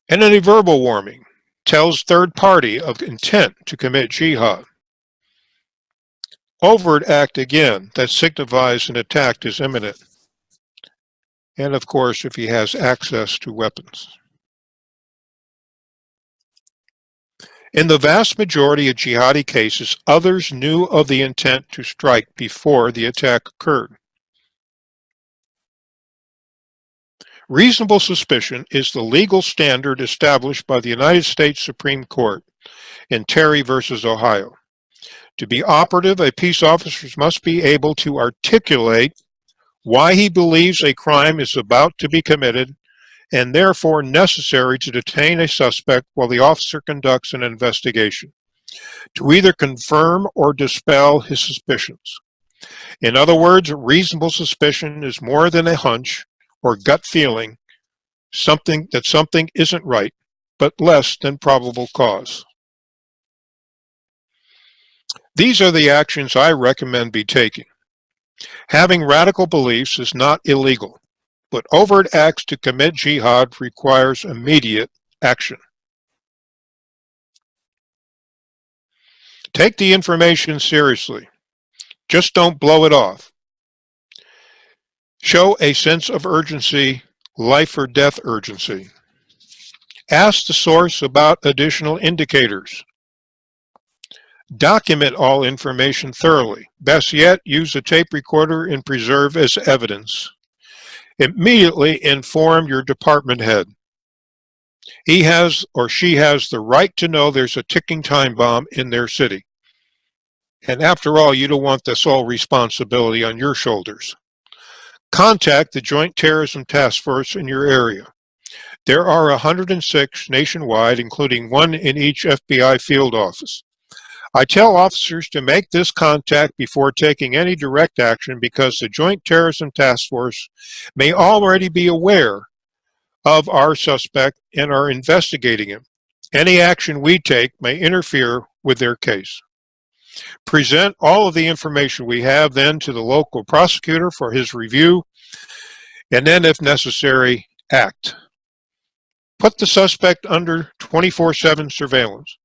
S2: And any verbal warning tells third party of intent to commit jihad. Overt act again that signifies an attack is imminent. And of course, if he has access to weapons. In the vast majority of jihadi cases, others knew of the intent to strike before the attack occurred. Reasonable suspicion is the legal standard established by the United States Supreme Court in Terry versus Ohio. To be operative, a peace officer must be able to articulate why he believes a crime is about to be committed and therefore necessary to detain a suspect while the officer conducts an investigation, to either confirm or dispel his suspicions. In other words, reasonable suspicion is more than a hunch or gut feeling that something isn't right, but less than probable cause. These are the actions I recommend be taken. Having radical beliefs is not illegal, but overt acts to commit jihad requires immediate action. Take the information seriously. Just don't blow it off. Show a sense of urgency, life or death urgency. Ask the source about additional indicators. Document all information thoroughly. Best yet, use a tape recorder and preserve as evidence. Immediately inform your department head. He has or she has the right to know there's a ticking time bomb in their city. And after all, you don't want this all responsibility on your shoulders. Contact the Joint Terrorism Task Force in your area. There are 106 nationwide, including one in each FBI field office. I tell officers to make this contact before taking any direct action because the Joint Terrorism Task Force may already be aware of our suspect and are investigating him. Any action we take may interfere with their case. Present all of the information we have then to the local prosecutor for his review, and then, if necessary, act. Put the suspect under 24/7 surveillance.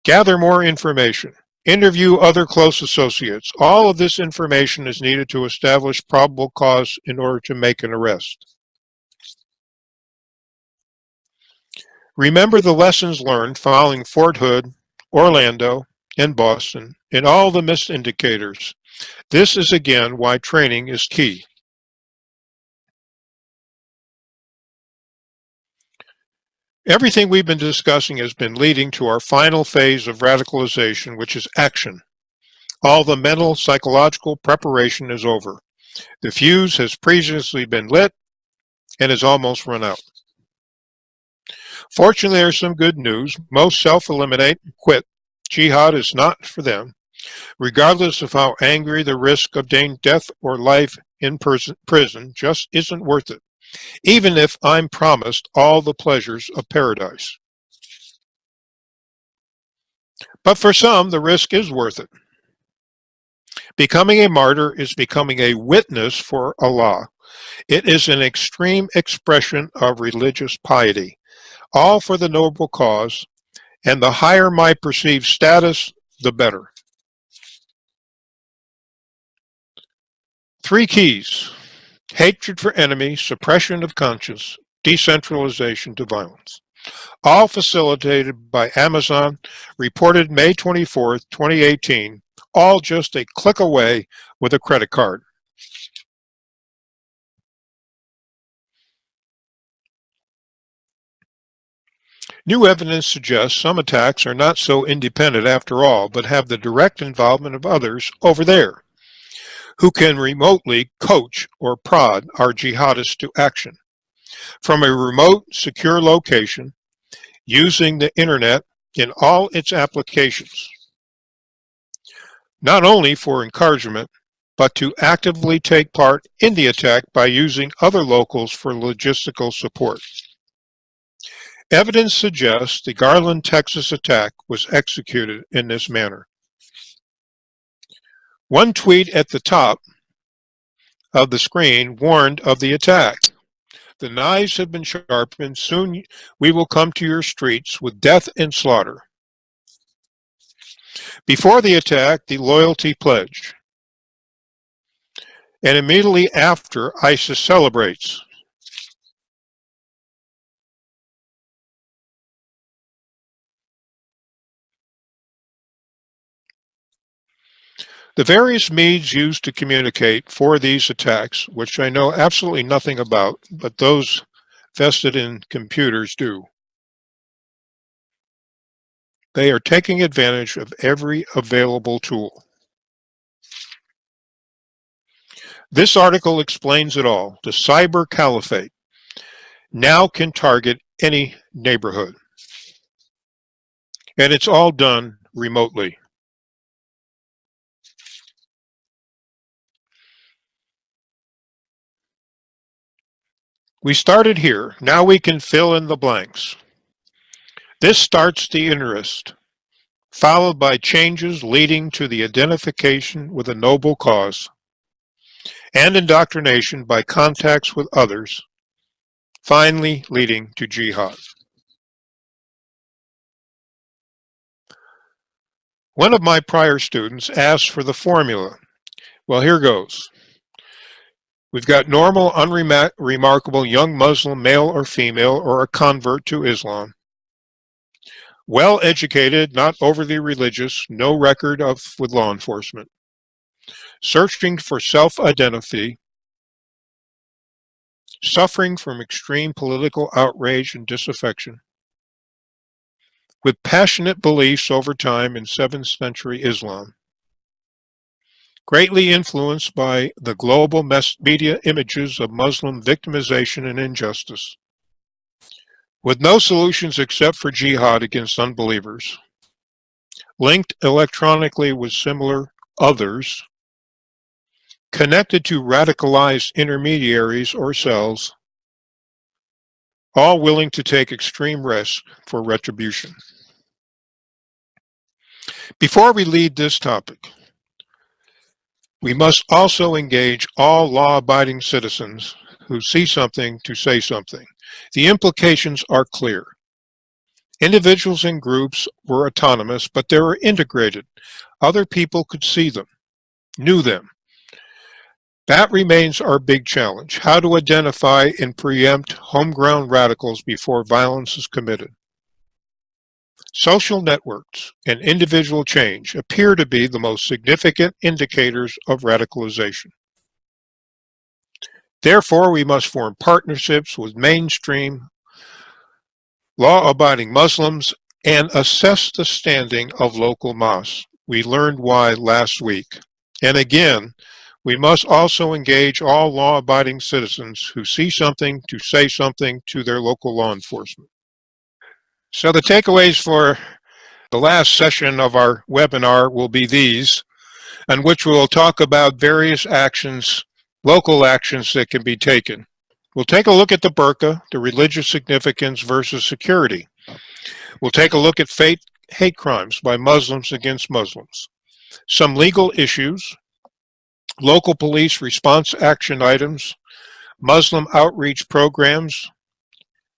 S2: Gather more information. Interview other close associates. All of this information is needed to establish probable cause in order to make an arrest. Remember the lessons learned following Fort Hood, Orlando, and Boston, and all the missed indicators. This is again why training is key. Everything we've been discussing has been leading to our final phase of radicalization, which is action. All the mental, psychological preparation is over. The fuse has previously been lit and is almost run out. Fortunately, there's some good news. Most self-eliminate and quit. Jihad is not for them. Regardless of how angry, the risk of death or life in prison just isn't worth it, even if I'm promised all the pleasures of paradise. But for some, the risk is worth it. Becoming a martyr is becoming a witness for Allah. It is an extreme expression of religious piety, all for the noble cause, and the higher my perceived status, the better. 3 keys: hatred for enemy, suppression of conscience, decentralization to violence. All facilitated by Amazon, reported May 24th, 2018, all just a click away with a credit card. New evidence suggests some attacks are not so independent after all, but have the direct involvement of others over there, who can remotely coach or prod our jihadists to action. From a remote, secure location, using the internet in all its applications, not only for encouragement, but to actively take part in the attack by using other locals for logistical support. Evidence suggests the Garland, Texas attack was executed in this manner. One tweet at the top of the screen warned of the attack. The knives have been sharpened. Soon we will come to your streets with death and slaughter. Before the attack, the loyalty pledge. And immediately after, ISIS celebrates. The various means used to communicate for these attacks, which I know absolutely nothing about, but those vested in computers do. They are taking advantage of every available tool. This article explains it all. The cyber caliphate now can target any neighborhood. And it's all done remotely. We started here. Now we can fill in the blanks. This starts the interest, followed by changes leading to the identification with a noble cause, and indoctrination by contacts with others, finally leading to jihad. One of my prior students asked for the formula. Well, here goes. We've got normal, unremarkable young Muslim, male or female, or a convert to Islam. Well-educated, not overly religious, no record with law enforcement. Searching for self-identity, suffering from extreme political outrage and disaffection, with passionate beliefs over time in 7th century Islam, greatly influenced by the global media images of Muslim victimization and injustice, with no solutions except for jihad against unbelievers, linked electronically with similar others, connected to radicalized intermediaries or cells, all willing to take extreme risks for retribution. Before we lead this topic, we must also engage all law-abiding citizens who see something to say something. The implications are clear. Individuals and groups were autonomous, but they were integrated. other people could see them, knew them. That remains our big challenge, how to identify and preempt homegrown radicals before violence is committed. Social networks and individual change appear to be the most significant indicators of radicalization. Therefore, we must form partnerships with mainstream law-abiding Muslims and assess the standing of local mosques. We learned why last week. And again, we must also engage all law-abiding citizens who see something to say something to their local law enforcement. So the takeaways for the last session of our webinar will be these, in which we will talk about various actions, local actions that can be taken. We'll take a look at the burqa, the religious significance versus security. We'll take a look at hate crimes by Muslims against Muslims. Some legal issues, local police response action items, Muslim outreach programs,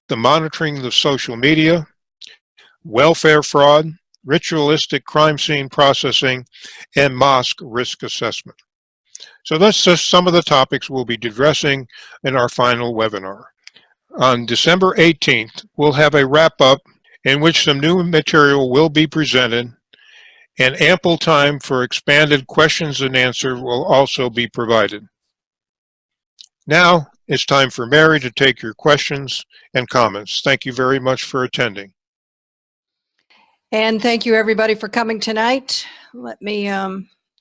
S2: the monitoring of social media, welfare fraud, ritualistic crime scene processing, and mosque risk assessment. So that's just some of the topics we'll be addressing in our final webinar. On December 18th, we'll have a wrap-up in which some new material will be presented, and ample time for expanded questions and answers will also be provided. Now, it's time for Mary to take your questions and comments. Thank you very much for attending.
S3: And thank you, everybody, for coming tonight. Let me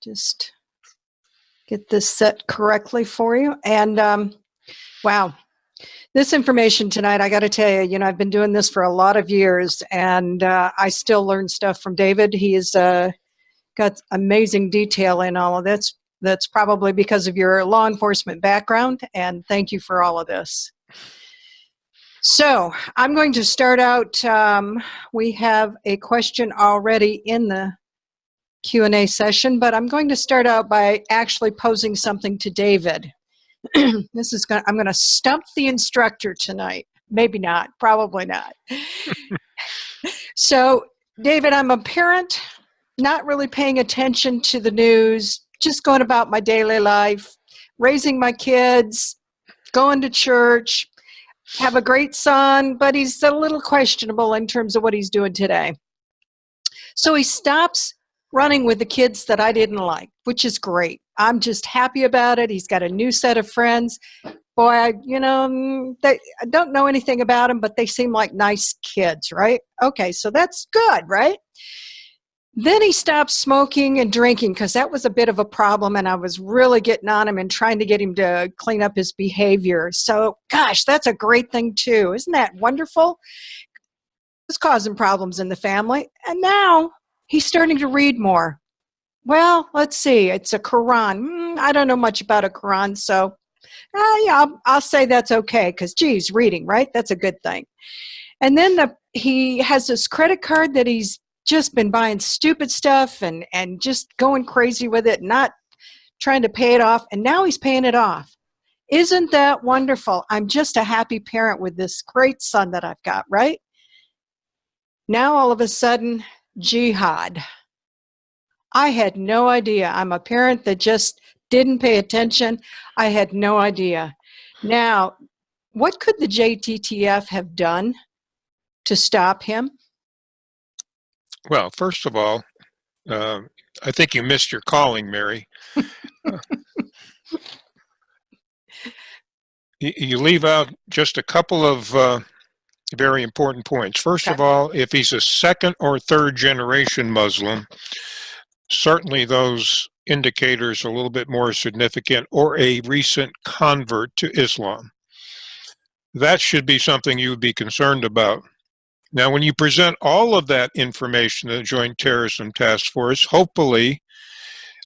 S3: just get this set correctly for you. And wow, this information tonight, I got to tell you, I've been doing this for a lot of years, and I still learn stuff from David. He has got amazing detail in all of this. That's probably because of your law enforcement background, and thank you for all of this. So I'm going to start out. We have a question already in the Q&A session, but I'm going to start out by actually posing something to David. I'm going to stump the instructor tonight. Maybe not, probably not. So, David, I'm a parent, not really paying attention to the news, just going about my daily life, raising my kids, going to church, have a great son, but he's a little questionable in terms of what he's doing today. So he stops running with the kids that I didn't like, which is great. I'm just happy about it. He's got a new set of friends. Boy, I don't know anything about them, but they seem like nice kids, right? Okay, so that's good, right? Then he stopped smoking and drinking because that was a bit of a problem, and I was really getting on him and trying to get him to clean up his behavior. So, gosh, that's a great thing too. Isn't that wonderful? It's causing problems in the family. And now he's starting to read more. Well, let's see. It's a Quran. I don't know much about a Quran, so yeah, I'll say that's okay because, geez, reading, right? That's a good thing. And then he has this credit card that he's just been buying stupid stuff and just going crazy with it, not trying to pay it off, and now he's paying it off. Isn't that wonderful? I'm just a happy parent with this great son that I've got, right? Now all of a sudden, jihad. I had no idea. I'm a parent that just didn't pay attention. I had no idea. Now, what could the JTTF have done to stop him?
S2: Well, first of all, I think you missed your calling, Mary. You leave out just a couple of very important points. First of all, if he's a second or third generation Muslim, certainly those indicators are a little bit more significant, or a recent convert to Islam. That should be something you would be concerned about. Now, when you present all of that information to the Joint Terrorism Task Force, hopefully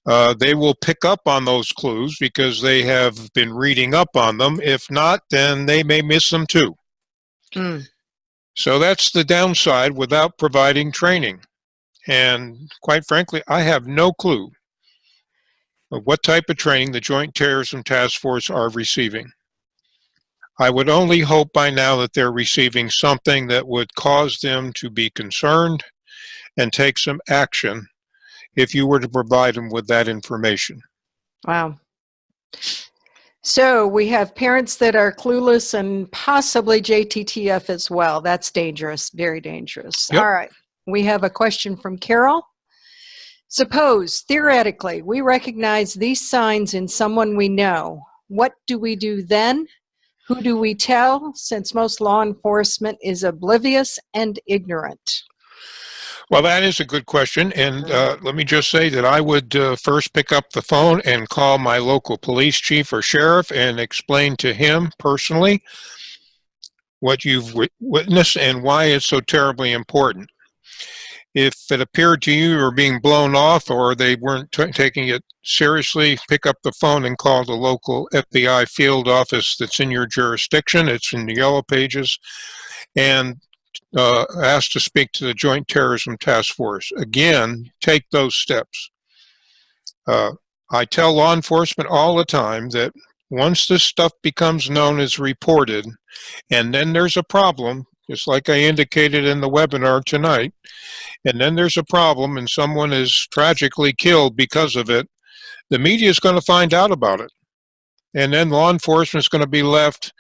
S2: they will pick up on those clues because they have been reading up on them. If not, then they may miss them too. So that's the downside without providing training. And quite frankly, I have no clue of what type of training the Joint Terrorism Task Force are receiving. I would only hope by now that they're receiving something that would cause them to be concerned and take some action if you were to provide them with that information.
S3: Wow. So we have parents that are clueless and possibly JTTF as well. That's dangerous, very dangerous.
S2: Yep.
S3: All right. We have a question from Carol. Suppose, theoretically, we recognize these signs in someone we know. What do we do then? Who do we tell, since most law enforcement is oblivious and ignorant?
S2: Well, that is a good question, and let me just say that I would first pick up the phone and call my local police chief or sheriff and explain to him personally what you've witnessed and why it's so terribly important. If it appeared to you you were being blown off or they weren't taking it seriously, pick up the phone and call the local FBI field office that's in your jurisdiction. It's in the Yellow Pages, and ask to speak to the Joint Terrorism Task Force. Again, take those steps. I tell law enforcement all the time that once this stuff becomes known as reported, and then there's a problem, just like I indicated in the webinar tonight, and then there's a problem and someone is tragically killed because of it, the media is going to find out about it. And then law enforcement is going to be left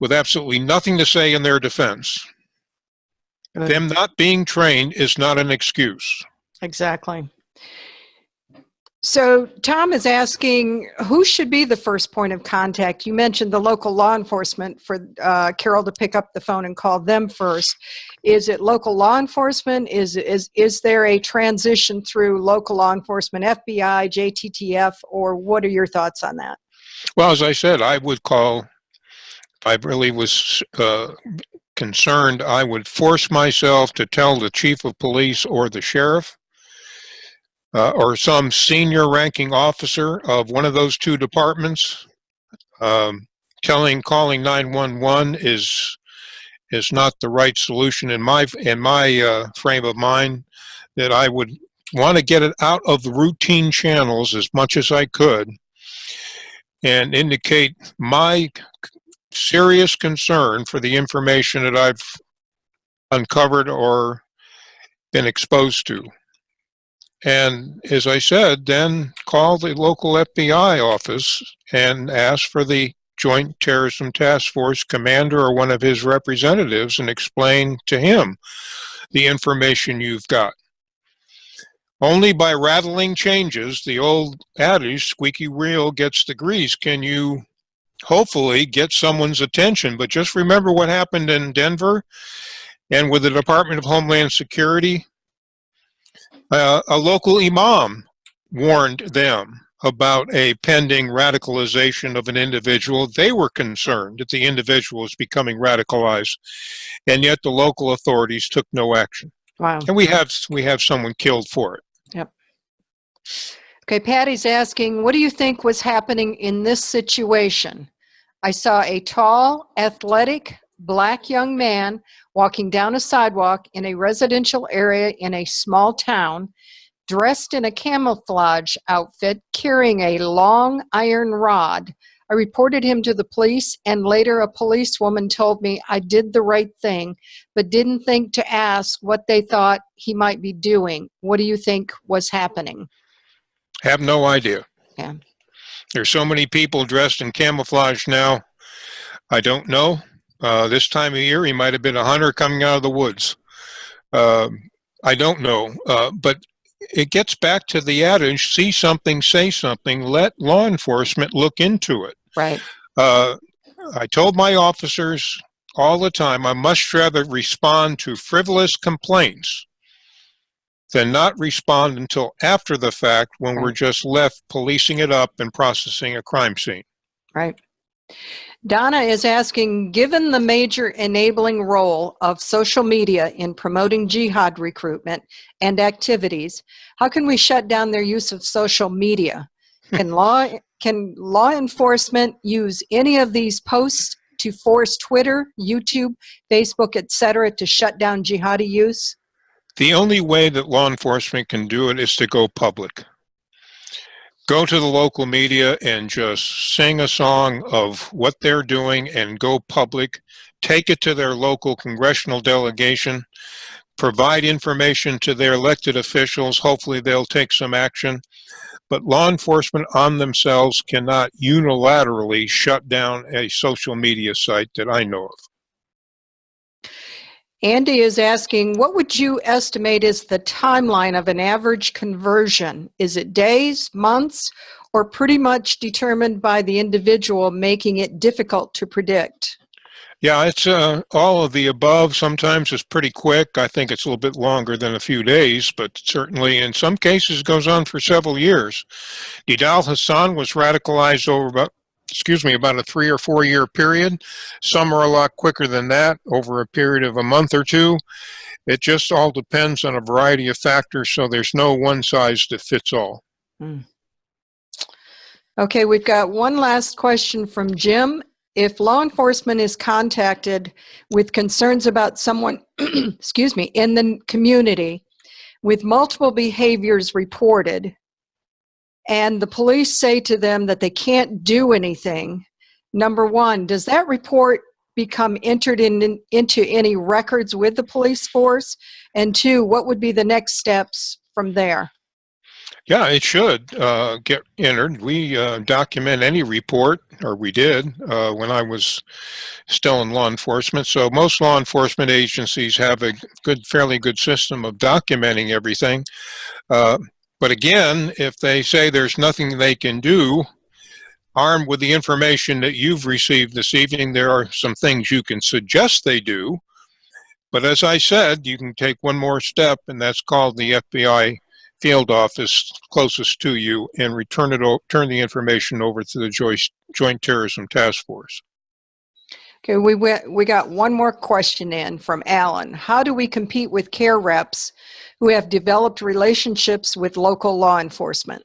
S2: with absolutely nothing to say in their defense.
S3: Good.
S2: Them not being trained is not an excuse.
S3: Exactly. So Tom is asking, who should be the first point of contact? You mentioned the local law enforcement for Carol to pick up the phone and call them first. Is it local law enforcement? Is there a transition through local law enforcement, FBI, JTTF, or what are your thoughts on that?
S2: Well, as I said, I would call, if I really was concerned, I would force myself to tell the chief of police or the sheriff or some senior ranking officer of one of those two departments. Calling 911 is not the right solution in my frame of mind. That I would want to get it out of the routine channels as much as I could and indicate my serious concern for the information that I've uncovered or been exposed to. And as I said, then call the local FBI office and ask for the Joint Terrorism Task Force commander or one of his representatives and explain to him the information you've got. Only by rattling changes, the old adage, squeaky wheel gets the grease, can you hopefully get someone's attention. But just remember what happened in Denver and with the Department of Homeland Security. A local imam warned them about a pending radicalization of an individual. They were concerned that the individual was becoming radicalized, and yet the local authorities took no action.
S3: Wow.
S2: And we have someone killed for it.
S3: Yep. Okay, Patty's asking, what do you think was happening in this situation? I saw a tall, athletic, black young man walking down a sidewalk in a residential area in a small town, dressed in a camouflage outfit, carrying a long iron rod. I reported him to the police, and later a policewoman told me I did the right thing, but didn't think to ask what they thought he might be doing. What do you think was happening?
S2: Have no idea.
S3: Yeah.
S2: There's so many people dressed in camouflage now. I don't know. This time of year, he might have been a hunter coming out of the woods. I don't know. But it gets back to the adage, see something, say something, let law enforcement look into it.
S3: Right.
S2: I told my officers all the time, I much rather respond to frivolous complaints than not respond until after the fact when we're just left policing it up and processing a crime scene.
S3: Right. Donna is asking, given the major enabling role of social media in promoting jihad recruitment and activities, how can we shut down their use of social media? Can law enforcement use any of these posts to force Twitter, YouTube, Facebook, etc. to shut down jihadi use?
S2: The only way that law enforcement can do it is to go public. Go to the local media and just sing a song of what they're doing and go public. Take it to their local congressional delegation. provide information to their elected officials. Hopefully they'll take some action. But law enforcement on themselves cannot unilaterally shut down a social media site that I know of.
S3: Andy is asking, what would you estimate is the timeline of an average conversion? Is it days, months, or pretty much determined by the individual, making it difficult to predict?
S2: Yeah, it's all of the above. Sometimes it's pretty quick. I think it's a little bit longer than a few days, but certainly in some cases goes on for several years. Nidal Hassan was radicalized over about a 3 or 4 year period. Some are a lot quicker than that, over a period of a month or two. It just all depends on a variety of factors, so there's no one size that fits all.
S3: Okay, we've got one last question from Jim. If law enforcement is contacted with concerns about someone, excuse me, in the community with multiple behaviors reported, and the police say to them that they can't do anything, number one, does that report become entered into any records with the police force? And two, what would be the next steps from there?
S2: Yeah, it should get entered. We document any report, or we did when I was still in law enforcement. So most law enforcement agencies have a fairly good system of documenting everything. But again, if they say there's nothing they can do, armed with the information that you've received this evening, there are some things you can suggest they do. But as I said, you can take one more step, and that's called the FBI field office closest to you and turn the information over to the Joint Terrorism Task Force.
S3: Okay, we got one more question in from Alan. How do we compete with care reps who have developed relationships with local law enforcement?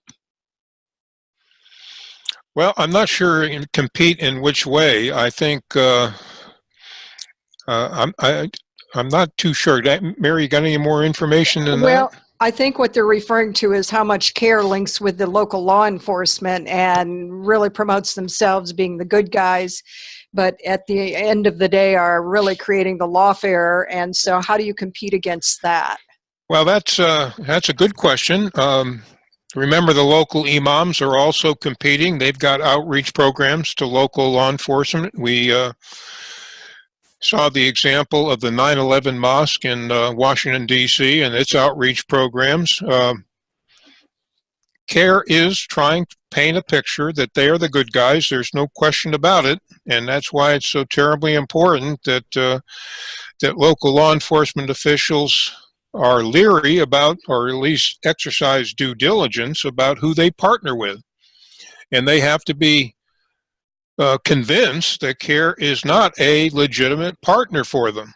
S2: Well, I'm not sure compete in which way. I think I'm not too sure. Mary, you got any more information than that?
S3: Well, I think what they're referring to is how much care links with the local law enforcement and really promotes themselves being the good guys, but at the end of the day are really creating the lawfare. And so how do you compete against that?
S2: Well, that's a good question. Remember, the local imams are also competing. They've got outreach programs to local law enforcement. We saw the example of the 9/11 mosque in Washington, D.C. and its outreach programs. CARE is trying to paint a picture that they are the good guys. There's no question about it, and that's why it's so terribly important that that local law enforcement officials are leery about, or at least exercise due diligence about who they partner with. And they have to be convinced that CARE is not a legitimate partner for them.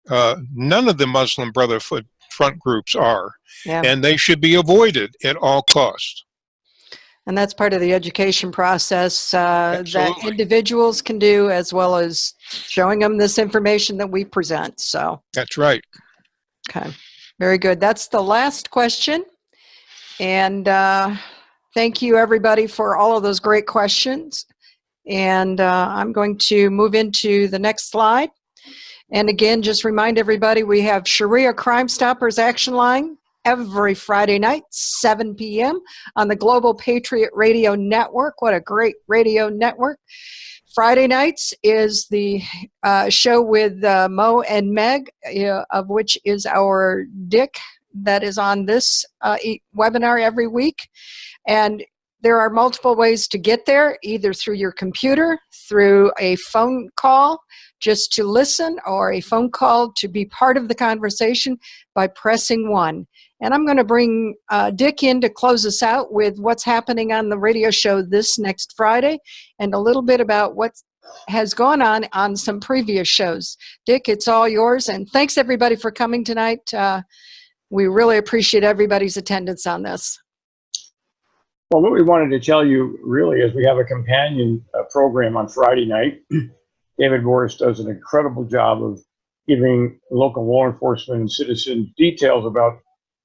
S2: None of the Muslim Brotherhood front groups are, and they should be avoided at all costs.
S3: And that's part of the education process that individuals can do, as well as showing them this information that we present. So
S2: that's right.
S3: Okay, very good. That's the last question. And thank you, everybody, for all of those great questions. And I'm going to move into the next slide. And again, just remind everybody, we have Sharia Crime Stoppers Action Line every Friday night, 7 p.m. on the Global Patriot Radio Network. What a great radio network. Friday nights is the show with Mo and Meg, of which is our Dick that is on this webinar every week. And there are multiple ways to get there, either through your computer, through a phone call just to listen, or a phone call to be part of the conversation by pressing 1. And I'm going to bring Dick in to close us out with what's happening on the radio show this next Friday and a little bit about what has gone on some previous shows. Dick, it's all yours. And thanks, everybody, for coming tonight. We really appreciate everybody's attendance on this.
S1: Well, what we wanted to tell you really is we have a companion program on Friday night. David Morris does an incredible job of giving local law enforcement and citizens details about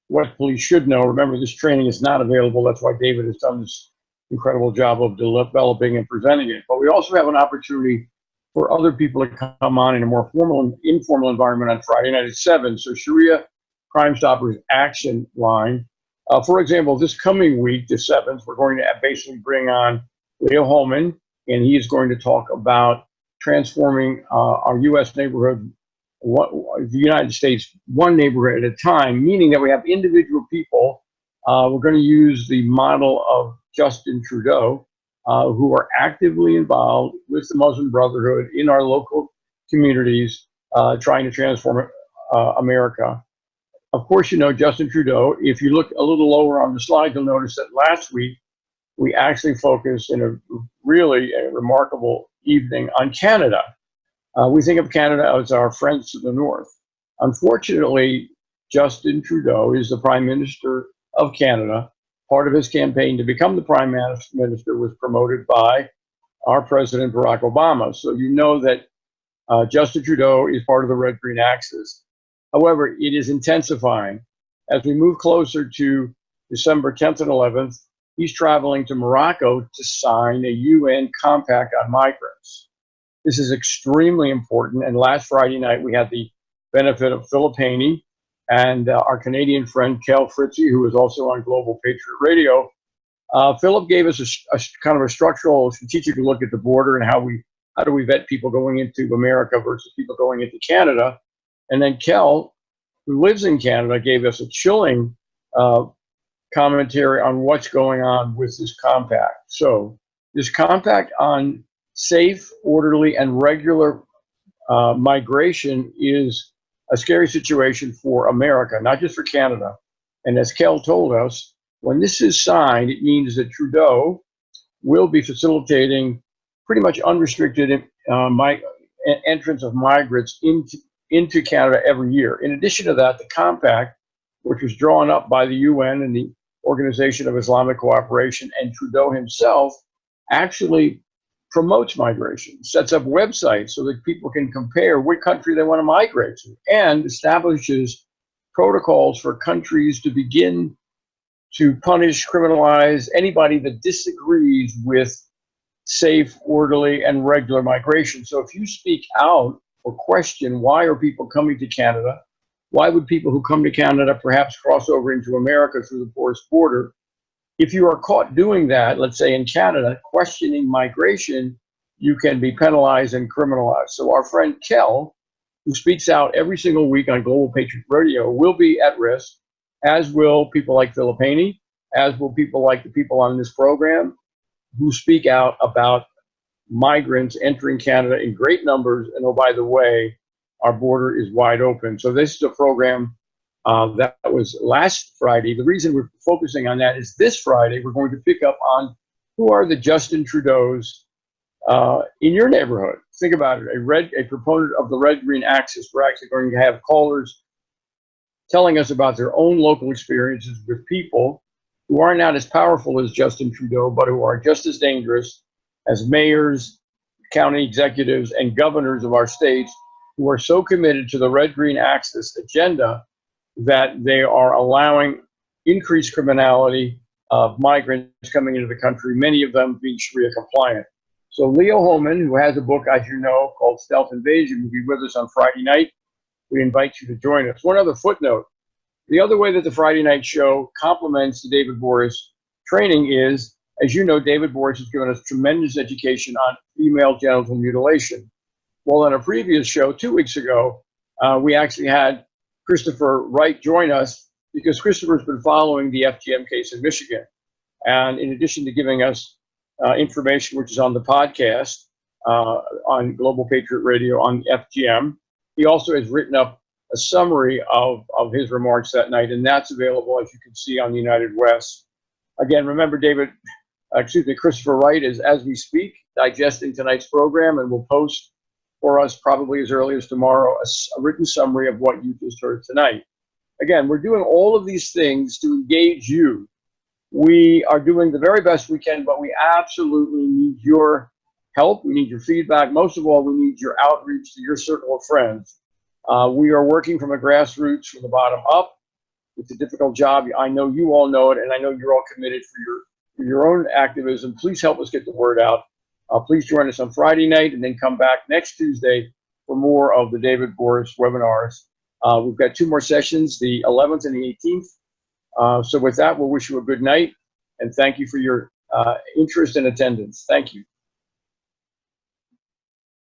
S1: what police should know. Remember, this training is not available. That's why David has done this incredible job of developing and presenting it. But we also have an opportunity for other people to come on in a more formal and informal environment on Friday night at 7. So Sharia Crime Stoppers action line. For example, this coming week, the 7th, we're going to basically bring on Leo Holman, and he is going to talk about transforming our U.S. neighborhood, the United States, one neighborhood at a time, meaning that we have individual people. We're going to use the model of Justin Trudeau, who are actively involved with the Muslim Brotherhood in our local communities, trying to transform America. Of course, you know Justin Trudeau. If you look a little lower on the slide, you'll notice that last week we actually focused in a really remarkable evening on Canada. We think of Canada as our friends to the north. Unfortunately, Justin Trudeau is the Prime Minister of Canada. Part of his campaign to become the Prime Minister was promoted by our President Barack Obama. So you know that Justin Trudeau is part of the red-green axis. However, it is intensifying. As we move closer to December 10th and 11th, he's traveling to Morocco to sign a UN compact on migrants. This is extremely important. And last Friday night, we had the benefit of Philip Haney and our Canadian friend, Kel Fritzy, who is also on Global Patriot Radio. Philip gave us a kind of a structural, strategic look at the border and how do we vet people going into America versus people going into Canada. And then Kel, who lives in Canada, gave us a chilling commentary on what's going on with this compact. So this compact on safe, orderly, and regular migration is a scary situation for America, not just for Canada. And as Kel told us, when this is signed, it means that Trudeau will be facilitating pretty much unrestricted entrance of migrants into Canada every year. In addition to that, the compact, which was drawn up by the UN and the Organization of Islamic Cooperation and Trudeau himself, actually promotes migration, sets up websites so that people can compare what country they want to migrate to, and establishes protocols for countries to begin to punish, criminalize anybody that disagrees with safe, orderly, and regular migration. So if you speak out or question why are people coming to Canada, why would people who come to Canada perhaps cross over into America through the porous border? If you are caught doing that, let's say in Canada, questioning migration, you can be penalized and criminalized. So our friend Kel, who speaks out every single week on Global Patriot Radio, will be at risk, as will people like Philip Haney, as will people like the people on this program who speak out about migrants entering Canada in great numbers. And oh, by the way, our border is wide open. So this is a program that was last Friday. The reason we're focusing on that is this Friday, we're going to pick up on who are the Justin Trudeaus in your neighborhood. Think about it, a proponent of the red-green axis. We're actually going to have callers telling us about their own local experiences with people who are not as powerful as Justin Trudeau, but who are just as dangerous as mayors, county executives, and governors of our states who are so committed to the red-green axis agenda that they are allowing increased criminality of migrants coming into the country, many of them being Sharia compliant. So Leo Holman, who has a book, as you know, called Stealth Invasion, will be with us on Friday night. We invite you to join us. One other footnote. The other way that the Friday night show complements the David Boris training is, as you know, David Boris has given us tremendous education on female genital mutilation. Well, on a previous show 2 weeks ago, we actually had Christopher Wright join us because Christopher's been following the FGM case in Michigan. And in addition to giving us information, which is on the podcast on Global Patriot Radio on FGM, he also has written up a summary of his remarks that night, and that's available, as you can see, on the United West. Again, remember, Christopher Wright is, as we speak, digesting tonight's program and will post for us probably as early as tomorrow a written summary of what you just heard tonight. Again, we're doing all of these things to engage you. We are doing the very best we can, but we absolutely need your help. We need your feedback. Most of all, we need your outreach to your circle of friends. We are working from a grassroots, from the bottom up. It's a difficult job. I know you all know it, and I know you're all committed for your own activism. Please help us get the word out. Please join us on Friday night and then come back next Tuesday for more of the David Boris webinars. We've got 2 more sessions, the 11th and the 18th. So with that, we'll wish you a good night and thank you for your interest and attendance. Thank you.